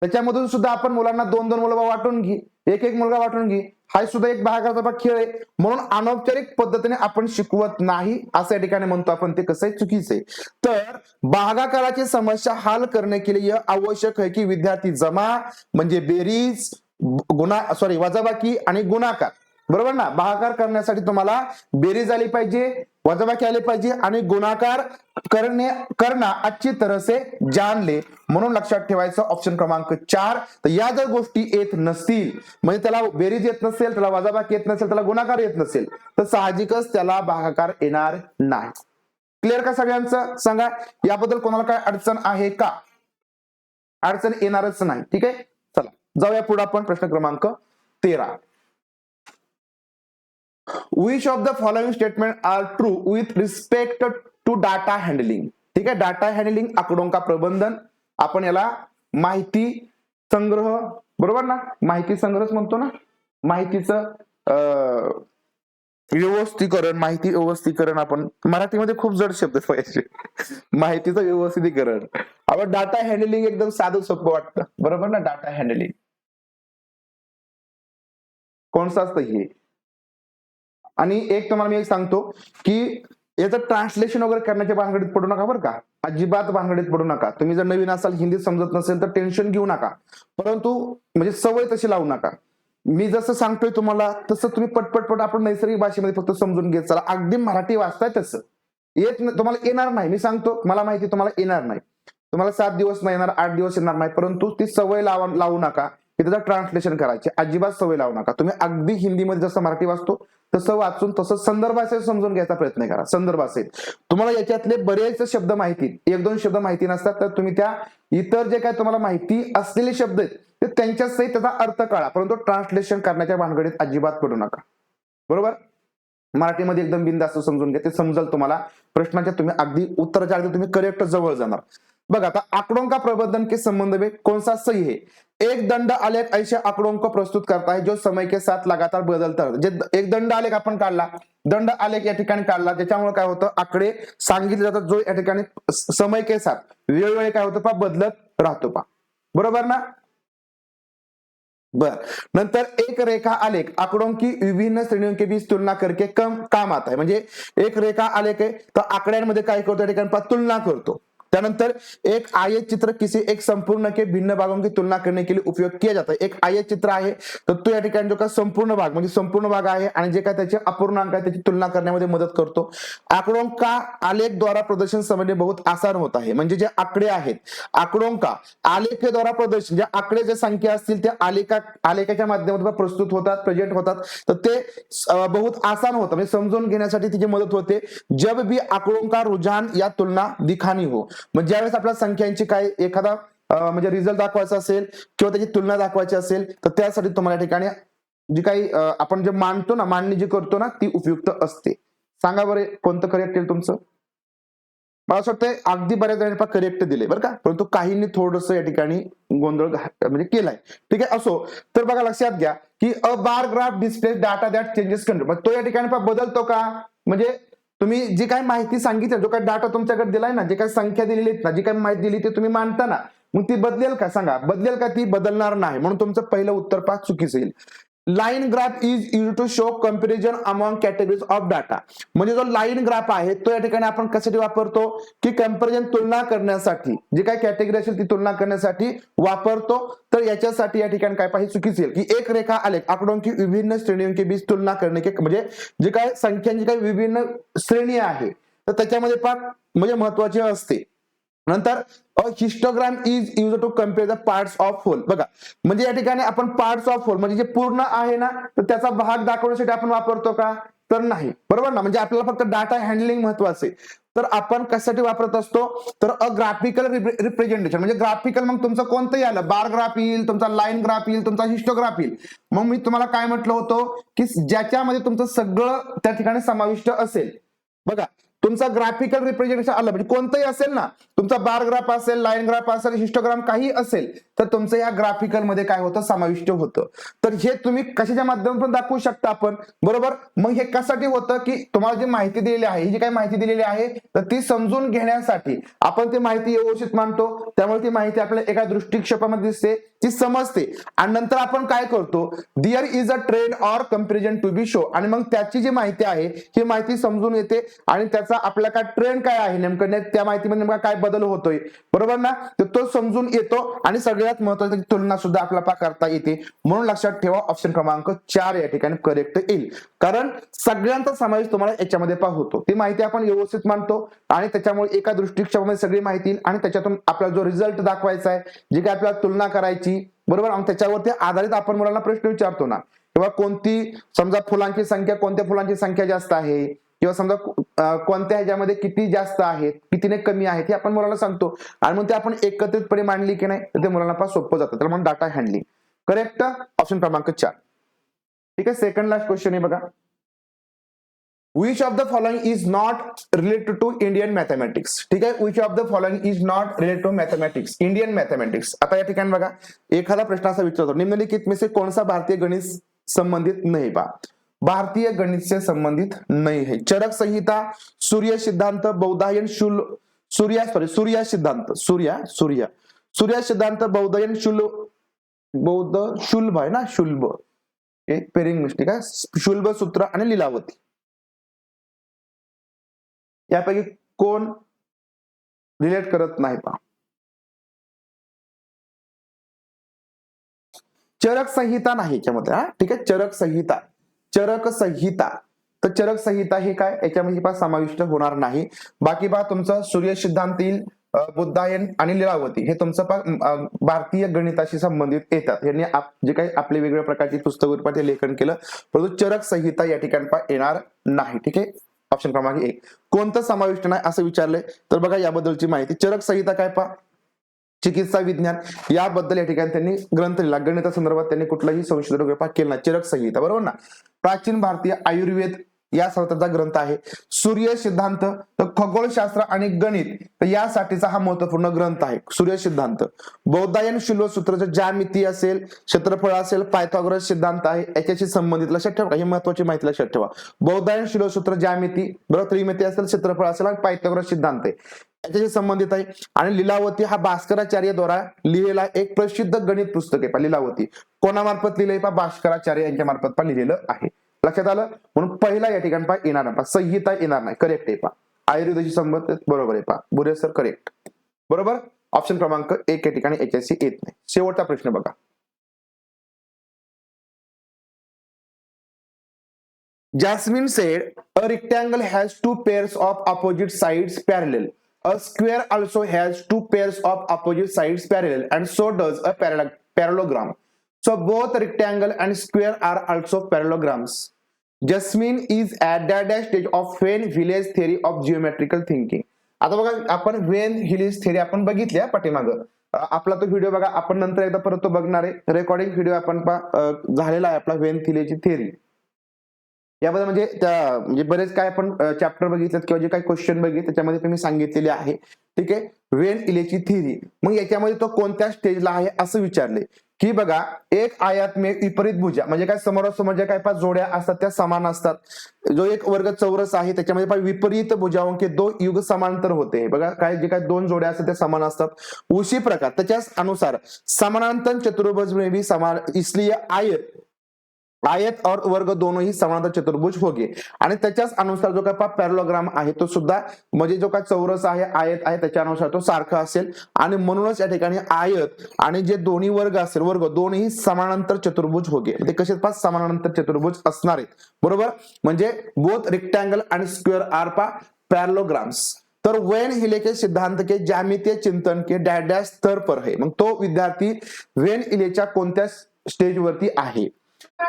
त्याच्यामधून सुद्धा आपण मुलांना दोन दोन मुलं वाटून घे, एक एक मुलगा वाटून घे, हा सुद्धा एक भागाचा खेळ आहे. म्हणून अनौपचारिक पद्धतीने आपण शिकवत नाही असं या ठिकाणी म्हणतो आपण, ते कसं आहे? चुकीचं आहे. तर भागाकाराची समस्या हल करने के लिए आवश्यक है की विद्यार्थी जमा म्हणजे बेरीज, वजाबाकी आणि गुणाकार, बरोबर ना? भागाकार करण्यासाठी तुम्हाला बेरीज आली पाहिजे, वजाबाकी आली पाहिजे आणि गुणाकार करना अच्छी तरह से जान ले. म्हणून लक्षात ठेवायचं ऑप्शन क्रमांक 4. तर या जर गोष्टी येत नसतील, म्हणजे त्याला बेरीज येत नसेल, त्याला वजाबाकी येत नसेल, त्याला गुणाकार येत नसेल, तर साहजिकच त्याला भागाकार येणार नाही. क्लिअर का सगळ्यांचं? सांगा याबद्दल कोणाला काय अडचण आहे का? अडचण येणारच नाही. ठीक आहे, चला जाऊया पुढे आपण. प्रश्न क्रमांक 13. Which of the following statement are true with respect to data handling? ठीक है, डाटा हँडलिंग, आंकड़ों का प्रबंधन, आपण याला माहिती संग्रह, बरोबर ना? माहिती संग्रह म्हणतो ना, माहितीचं व्यवस्थीकरण, माहिती व्यवस्थीकरण. आपण मराठीमध्ये खूप जड शब्द पाहिजे. माहितीचं व्यवस्थीकरण. आपण डाटा हँडलिंग एकदम साधं सोपं वाटतं, बरोबर ना? डाटा हँडलिंग कोणचं असतं हे? आणि एक तुम्हाला मी एक सांगतो की याचं ट्रान्सलेशन वगैरे करण्याच्या भानगडीत पडू नका बरं का, अजिबात भानगडीत पडू नका. तुम्ही जर नवीन असाल, हिंदी समजत नसेल तर टेन्शन घेऊ नका, परंतु म्हणजे सवय तशी लावू नका. मी जसं सांगतोय तुम्हाला तसं तुम्ही पटपट आपण नैसर्गिक भाषेमध्ये फक्त समजून घेत चला. अगदी मराठी वाचताय तसं येत तुम्हाला येणार नाही, मी सांगतो, मला माहिती तुम्हाला येणार नाही, तुम्हाला 7 दिवस नाही येणार, 8 दिवस येणार नाही, परंतु ती सवय लावू नका की त्याचं ट्रान्सलेशन करायची. अजिबात सवय लावू नका. तुम्ही अगदी हिंदीमध्ये जसं मराठी वाचतो तसं वाचून तसं संदर्भासहित समजून घ्यायचा प्रयत्न करा. संदर्भासहित तुम्हाला याच्यातले बरेच शब्द माहिती, एक दोन शब्द माहिती नसतात, तर तुम्ही त्या इतर जे काय तुम्हाला माहिती असलेले शब्द आहेत ते त्यांच्या सहित त्याचा अर्थ काढा, परंतु ट्रान्सलेशन करण्याच्या भानगडीत अजिबात पडू नका. बरोबर? मराठीमध्ये एकदम बिनधास्त समजून घ्या, ते समजेल तुम्हाला. प्रश्नाच्या तुम्ही अगदी उत्तराच्या अगदी तुम्ही करेक्ट जवळ जाणार. बघा आता, आंकड़ों का प्रबंधन के संबंध में कौन सा सही है? एक दंड आलेख ऐसे आंकड़ों को प्रस्तुत करता है जो समय के साथ लगातार बदलता है. जे एक दंड आलेख आपण काढला, दंड आलेख या ठिकाणी काढला, त्याच्यामुळे काय होतं? आकडे सांगितले जातात जो या ठिकाणी समय के साथ वेळोवेळी काय होतं पा? बदलत राहतो पा. बरोबर ना? बर, नंतर एक रेखा आलेख आंकड़ों की विभिन्न श्रेणियों के बीच तुलना करके काम आता है. म्हणजे एक रेखा आलेख आहे, तर आकड्यांमध्ये काय करतो? या ठिकाणी तुलना करतो. त्यानंतर एक आयत चित्र किसी एक संपूर्ण के भिन्न भागों की तुलना करने के लिए उपयोग किया जाता है. एक आयत चित्र आहे, तर तो या ठिकाणी जो काय संपूर्ण भाग म्हणजे संपूर्ण भाग आहे आणि जे काय त्याचे अपूर्णांक आहे त्याची तुलना करण्यामध्ये मदत करतो. आंकड़ों का आलेख द्वारा प्रदर्शन समझने बहुत आसान होता है. म्हणजे जे आकडे आहेत, आंकड़ों का आलेख के द्वारा प्रदर्शन, जे आकडे जे संख्या असतील त्या आलेखाच्या माध्यमातून प्रस्तुत होतात, प्रेझेंट होतात, तर ते बहुत आसान होतं, म्हणजे समजून घेण्यासाठी तिची मदत होते. जब भी आंकड़ों का रुझान या तुलना दिखानी हो, म्हणजे ज्यावेळेस आपल्याला संख्यांची काय एखादा म्हणजे रिझल्ट दाखवायचा असेल किंवा त्याची तुलना दाखवायची असेल, तर त्यासाठी तुम्हाला ठिकाणी जी काही आपण जे मांडतो ना, मांडणी जी करतो ना, ती उपयुक्त असते. सांगा बरे कोणतं करेक्ट येईल तुमचं? मला असं वाटतं अगदी बऱ्याच जणांनी करेक्ट दिले बरं का, परंतु काहींनी थोडंसं या ठिकाणी गोंधळ म्हणजे केलाय. ठीक आहे, असो. तर बघा लक्षात घ्या की a bar graph display data that changes control, तो या ठिकाणी बदलतो का? म्हणजे तुम्ही जी काही माहिती सांगितली, जो काही डाटा तुमच्याकडे दिलाय ना, जे काही संख्या दिलेली आहेत ना, जी काही माहिती दिली ते तुम्ही मांडताना मग ती बदलेल का सांगा, बदलेल का? ती बदलणार नाही, म्हणून तुमचं पहिलं उत्तर पाच चुकीचं येईल. Line graph is use to show comparison among categories of data. म्हणजे जो लाईन ग्राफ आहे तो या ठिकाणी आपण कशासाठी वापरतो की कंपॅरिझन तुलना करण्यासाठी, जे काही कॅटेगरी असेल ती तुलना करण्यासाठी वापरतो. तर याच्यासाठी या ठिकाणी काय पाहिजे चुकीचे येईल की एक रेखा आलेख आंकड़ों की विभिन्न श्रेणियों के बीच तुलना करने के, म्हणजे जे काय संख्यांची काही विभिन्न श्रेणी आहे तर त्याच्यामध्ये पाक म्हणजे महत्वाचे असते. नंतर histogram is use to compare the parts of whole. बघा म्हणजे या ठिकाणी आपण पार्ट्स ऑफ होल म्हणजे जे पूर्ण आहे ना तर त्याचा भाग दाखवण्यासाठी आपण वापरतो का? तर नाही, बरोबर ना. म्हणजे आपल्याला फक्त डाटा हँडलिंग महत्वाचं आहे. तर आपण कशासाठी वापरत असतो तर अ ग्राफिकल रिप्रेझेंटेशन, म्हणजे ग्राफिकल मग तुमचं कोणतंही आलं, बार ग्राफ येईल, तुमचा लाईन ग्राफ येईल, तुमचा हिस्टोग्राफ येईल. मग मी तुम्हाला काय म्हटलं होतं की ज्याच्यामध्ये तुमचं सगळं त्या ठिकाणी समाविष्ट असेल. बघा तुमचा ग्राफिकल रिप्रेझेंटेशन आलं म्हणजे कोणतंही असेल ना, तुमचा बार ग्राफ असेल, लाईन ग्राफ असेल, हिस्टोग्राम काही असेल तर तुमचं या ग्राफिकल मध्ये काय होतं समाविष्ट होतं. तर हे तुम्ही कशाच्या माध्यमातून दाखवू शकता आपण, बरोबर. मग हे कशासाठी होतं की तुम्हाला जी माहिती दिलेली आहे, ही जी काही माहिती दिलेली आहे तर ती समजून घेण्यासाठी आपण ती माहिती व्यवस्थित मांडतो. त्यामुळे ती माहिती आपल्याला एका दृष्टिक्षेपामध्ये दिसते, ती समजते आणि नंतर आपण काय करतो, there is a trend or comparison to be show, आणि मग त्याची जी माहिती आहे ही माहिती समजून येते आणि त्याचा आपला काय ट्रेंड काय आहे नेमकं, त्या माहितीमध्ये नेमका काय बदल होतोय, बरोबर ना. तर तो समजून येतो आणि सगळ्यात महत्त्वाची तुलना सुद्धा आपल्याला करता येते. म्हणून लक्षात ठेवा ऑप्शन क्रमांक 4 या ठिकाणी करेक्ट येईल, कारण सगळ्यांचा समावेश तुम्हाला याच्यामध्ये होतो. ती माहिती आपण व्यवस्थित मांडतो आणि त्याच्यामुळे एका दृष्टिक्षेपामध्ये सगळी माहिती येईल आणि त्याच्यातून आपला जो रिझल्ट दाखवायचा आहे, जी काय आपल्याला तुलना करायची, बरोबर. आणि त्याच्यावरती आधारित आपण मुलांना प्रश्न विचारतो ना, किंवा कोणती समजा फुलांची संख्या, कोणत्या फुलांची संख्या जास्त आहे, किंवा समजा कोणत्या ह्याच्यामध्ये किती जास्त आहेत, कितीने कमी आहेत, हे आपण मुलांना सांगतो आणि मग ते आपण एकत्रितपणे मांडली की नाही तर ते मुलांना सोपं जातं. त्याला म्हणून डाटा हँडलिंग. करेक्ट ऑप्शन क्रमांक 4. ठीक आहे. सेकंड लास्ट क्वेश्चन आहे बघा. Which of the following is not related to Indian mathematics? ठीक आहे. Which of the following is not related to mathematics? Indian mathematics. आता या ठिकाणी बघा एखादा प्रश्न असा विचारतो, निम्नलिखित में से कौन सा भारतीय गणित संबंधित नहीं बा? भारतीय गणित से संबंधित नहीं है. चरक संहिता, सूर्य सिद्धांत, बौधायन सूर्य सिद्धांत, बौधायन बौद्ध शुल्भ आहे ना, शुल्भ एक पेरिंग मिस्टेक आहे, शुल्भ सूत्र आणि लीलावती. यापैकी कोण रिलेट करत नाही पहा. चरक संहिता नाही याच्यामध्ये. ठीक आहे. चरक संहिता तर चरक संहिता हे काय याच्यामध्ये पहा समाविष्ट होणार नाही. बाकी पहा तुमचं सूर्य सिद्धांत येईल, बुद्धायन आणि लीलावती हे तुमचं भारतीय गणिताशी संबंधित येतात. यांनी जे काही आपले वेगवेगळ्या प्रकारची पुस्तक लेखन केलं, परंतु चरक संहिता या ठिकाणी येणार नाही. ठीक आहे. ऑप्शन क्रमांक 1 कोणतं समाविष्ट नाही असं विचारलंय तर बघा याबद्दलची माहिती. चरक संहिता काय पहा, चिकित्सा विज्ञान याबद्दल या ठिकाणी त्यांनी ग्रंथ लिहिला, गणिता संदर्भात त्यांनी कुठलाही संशोधन वगैरे केलं नाही. चरक संहिता, बरोबर ना. प्राचीन भारतीय आयुर्वेद या संदर्भाचा ग्रंथ आहे. सूर्य सिद्धांत तर खगोलशास्त्र आणि गणित तर यासाठीचा हा महत्वपूर्ण ग्रंथ आहे सूर्य सिद्धांत. बौद्धायन शुल्भ सूत्राचं ज्यामिती असेल, क्षेत्रफळ असेल, पायथागोरस सिद्धांत आहे याच्याशी संबंधित. लक्षात ठेवा, ही महत्वाची माहिती लक्षात ठेवा. बौद्धायन शुल्भ सूत्र ज्यामिती, बरोबर, त्रिमिती असेल, क्षेत्रफळ असेल आणि पायथागोरस सिद्धांत आहे याच्याशी संबंधित आहे. आणि लीलावती हा भास्कराचार्य द्वारा लिहिलेला एक प्रसिद्ध गणित पुस्तक आहे. लीलावती कोणामार्फत लिहिलंय पहा, भास्कराचार्य यांच्या मार्फत पण लिहिलेलं आहे. लक्षात आलं. म्हणून पहिला या ठिकाणी पहा येणार नाही, संहिता येणार नाही. करेक्ट आहे पहा. आयुर्वेदाशी संबंधित बरोबर आहे पहा. बुरे सर करेक्ट, बरोबर. ऑप्शन क्रमांक 1 या ठिकाणी याच्याशी येत नाही. शेवटचा प्रश्न बघा. Jasmine said a rectangle has two pairs of opposite sides parallel. A square also has two pairs of opposite sides parallel, and so does a parallelogram. So both rectangle and square are also parallelograms. Jasmine is at that stage of Venn-Hill theory of geometrical thinking. आता बघा आपण Venn-Hill theory आपण बघितल्या पाठीमागं. आपला तो video बघा, आपण नंतर एकदा परत तो बघणार आहे. रेकॉर्डिंग व्हिडिओ आपण झालेला आहे आपला Venn-Hill थिअरी. यामध्ये म्हणजे बरेच काय आपण चॅप्टर बघितलं किंवा जे काही क्वेश्चन बघितले त्याच्यामध्ये तुम्ही सांगितलेले आहे. ठीक आहे. Venn-Hill theory. मग याच्यामध्ये तो कोणत्या स्टेजला आहे असं विचारले. की बघा एक आयत में विपरीत भुजा म्हणजे काय समोरासमोर ज्या काय 5 जोड्या असतात त्या समान असतात. जो एक वर्ग चौरस आहे त्याच्यामध्ये पण विपरीत भुजाओं के दो युग समांतर होते. बघा काय जे काय 2 जोड्या असतात त्या समान असतात. उसी प्रकार त्याच्याच अनुसार समानांतर चतुर्भुज में भी समान इसलिए आयत और वर्ग दोनों ही समांतर चतुर्भुज होगे. आणि त्याच्याच अनुसार जो काय पॅरलोग्राम आहे तो सुद्धा म्हणजे जो काय चौरस आहे आयत आहे त्याच्यानुसार तो सारखा असेल. आणि म्हणूनच या ठिकाणी आयत आणि जे दोन्ही वर्ग असेल वर्ग दोन्ही समानांतर चतुर्भुज होगे. ते कसे 5 समानांतर चतुर्भुज असणार आहेत. बरोबर म्हणजे बोथ रेक्टेंगल आणि स्क्वेअर आर पैरेललोग्राम्स. तर वेन हिले के सिद्धांत के ज्यामितीय चिंतन के डॅश स्तर पर है. मग तो विद्यार्थी वेन इलेच्या कोणत्या स्टेजवरती आहे.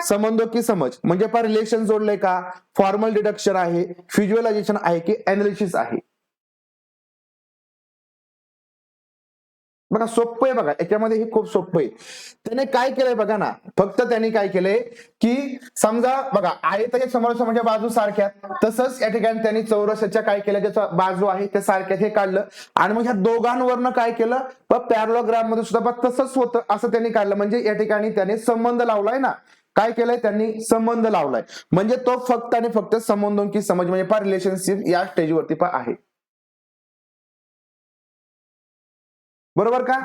संबंधों की समज म्हणजे पण रिलेशन जोडलंय का, फॉर्मल डिडक्शन आहे, व्हिज्युअलायझेशन आहे की अनालिसिस आहे. बघा सोपं आहे. बघा याच्यामध्ये हे खूप सोपं आहे. त्याने काय केलंय बघा ना, फक्त त्यांनी काय केलंय की समजा बघा आयताच्या समोरासमोरच्या बाजू सारख्या तसंच या ठिकाणी त्यांनी चौरसाच्या काय केलं ज्याचा बाजू आहे त्या सारख्यात हे काढलं आणि मग ह्या दोघांवरनं काय केलं पॅरलोग्राम मध्ये सुद्धा तसंच होतं असं त्यांनी काढलं. म्हणजे या ठिकाणी त्याने संबंध लावलाय ना. काय केलंय त्यांनी संबंध लावलाय म्हणजे तो फक्त आणि फक्त संबंधों की समज म्हणजे रिलेशनशिप या स्टेजवरती आहे. बरोबर का.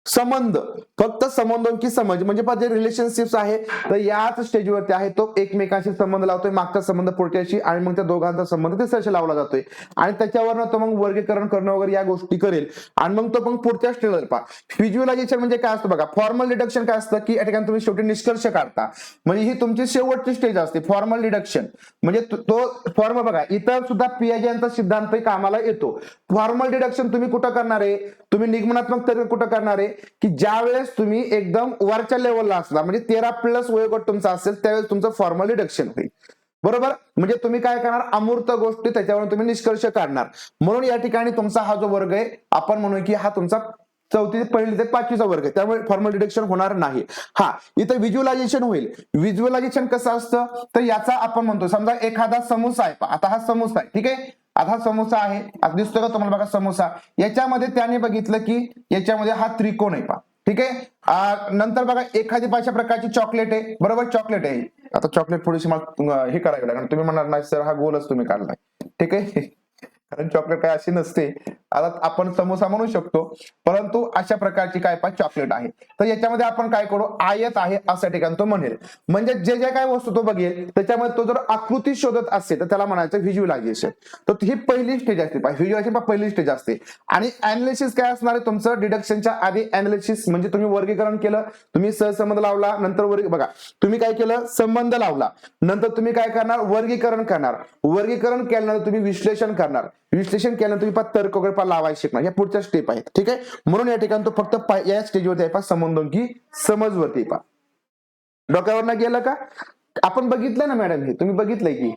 संबंध फक्त संबंधों की समज म्हणजे जे रिलेशनशिप्स आहे तर याच स्टेजवरती आहे. तो एकमेकांशी संबंध लावतोय मागचा संबंध पुढच्याशी आणि मग त्या दोघांचा संबंध तिसऱ्याशी लावला जातोय आणि त्याच्यावरनं तो मग वर्गीकरण करणं वगैरे या गोष्टी करेल आणि मग तो मग पुढच्या स्टेजवर पहा. व्हिज्युअलायझेशन म्हणजे काय असतं बघा. फॉर्मल डिडक्शन काय असतं की या ठिकाणी तुम्ही शेवटी निष्कर्ष काढता म्हणजे ही तुमची शेवटची स्टेज असते. फॉर्मल डिडक्शन म्हणजे तो फॉर्म बघा इथं सुद्धा पियाजेचा सिद्धांत कामाला येतो. फॉर्मल डिडक्शन तुम्ही कुठं करणार आहे, तुम्ही निगमनात्मक तर्क कुठं करणार आहे की ज्या वेळेस तुम्ही एकदम वरच्या लेवलला असला म्हणजे 13+ वयोगट तुमचा असेल त्यावेळेस तुमचं फॉर्मल डिडक्शन होईल. बरोबर म्हणजे तुम्ही काय करणार अमूर्त गोष्टी त्याच्यावरून तुम्ही निष्कर्ष काढणार. म्हणून या ठिकाणी तुमचा हा जो वर्ग आहे आपण म्हणू की हा तुमचा 4थी ते 1ली ते 5वीचा वर्ग आहे त्यामुळे फॉर्मल डिडक्शन होणार नाही. हा इथं व्हिज्युअलायझेशन होईल. व्हिज्युअलायझेशन कसं असतं तर याचा आपण म्हणतो समजा एखादा समोसा आहे. आता हा समोसा आहे ठीक आहे. आता समोसा आहे आता दिसतोय का तुम्हाला बघा समोसा. याच्यामध्ये त्याने बघितलं की याच्यामध्ये हा त्रिकोण आहे पहा ठीक आहे. नंतर बघा एखादी अशा प्रकारची चॉकलेट आहे. बरोबर चॉकलेट आहे. आता चॉकलेट थोडीशी मला हे करायला लागेल तुम्ही म्हणणार नाही सर हा गोलच तुम्ही काढलाय ठीक आहे कारण चॉकलेट काय अशी नसते. आता आपण समोसा म्हणू शकतो परंतु अशा प्रकारची काय चॉकलेट आहे. तर याच्यामध्ये आपण काय करू आयत आहे असं ठिकाण तो म्हणेल. म्हणजे जे जे काय वस्तू तो बघेल त्याच्यामध्ये तो जर आकृती शोधत असेल तर त्याला म्हणायचं व्हिज्युअलायझेशन. तर ही पहिली स्टेज असते. व्हिज्युअलायझेशन पहिली स्टेज असते. आणि अनालिसिस काय असणार आहे तुमचं डिडक्शनच्या आधी अनालिसिस म्हणजे तुम्ही वर्गीकरण केलं तुम्ही सहसंबंध लावला नंतर वर्ग बघा तुम्ही काय केलं संबंध लावला नंतर तुम्ही काय करणार वर्गीकरण करणार. वर्गीकरण केल्यानंतर तुम्ही विश्लेषण करणार. विश्लेषण केल्यानंतर तुम्ही तर्क वगैरे लावायला शिकणार. या पुढच्या स्टेप आहेत ठीक आहे. म्हणून या ठिकाणी तो फक्त या स्टेजवरती आहे संबंधों की समजवरती डोक्यावर गेलं का. आपण बघितलं ना मॅडम हे तुम्ही बघितलंय की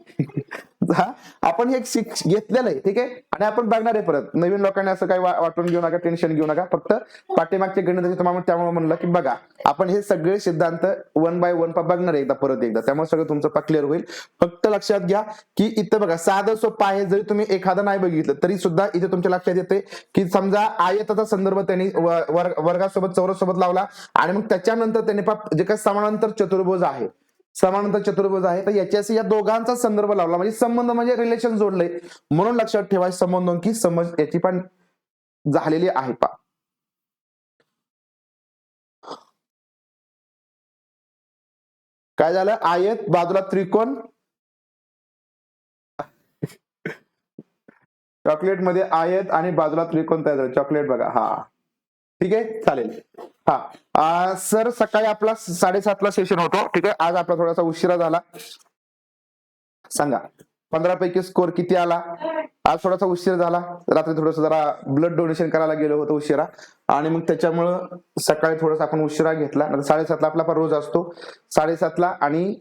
आपण हे घेतलेलं आहे ठीक आहे. आणि आपण बघणार आहे परत नवीन लोकांनी असं काही वाटून घेऊ नका टेन्शन घेऊ नका. फक्त पाठीमागचे गणित तुम्हाला त्यामुळे म्हणलं की बघा आपण हे सगळे सिद्धांत 1 बाय 1 बघणार आहे एकदा परत एकदा त्यामुळे सगळं तुमचं क्लिअर होईल. फक्त लक्षात घ्या की इथं बघा साधं सोपं आहे. जरी तुम्ही एखादं नाही बघितलं तरी सुद्धा इथे तुमच्या लक्षात येते की समजा आयताचा संदर्भ त्यांनी वर्गासोबत चौरसोबत लावला आणि मग त्याच्यानंतर त्यांनी जे काही समानांतर चतुर्भुज आहे समानांतर चतुर्भुज आहे तर याच्याशी या दोघांचा संदर्भ लावला म्हणजे संबंध म्हणजे रिलेशन जोडलंय. म्हणून लक्षात ठेवायचं संबंधों की समज याची पण झालेली आहे काय झालं आयत बाजूला त्रिकोण चॉकलेट मध्ये आयत आणि बाजूला त्रिकोण तयार झालं चॉकलेट बघा हा ठीक आहे चालेल. हा सर सकाळी आपला 7:30ला सेशन होतो ठीक आहे. आज आपला थोडासा उशिरा झाला. सांगा 15 पैकी स्कोर किती आला. आज थोडासा उशीर झाला. रात्री थोडस जरा ब्लड डोनेशन करायला गेलो होतो उशिरा आणि मग त्याच्यामुळं सकाळी थोडस आपण उशिरा घेतला. 7:30ला आपला रोज असतो 7:30ला आणि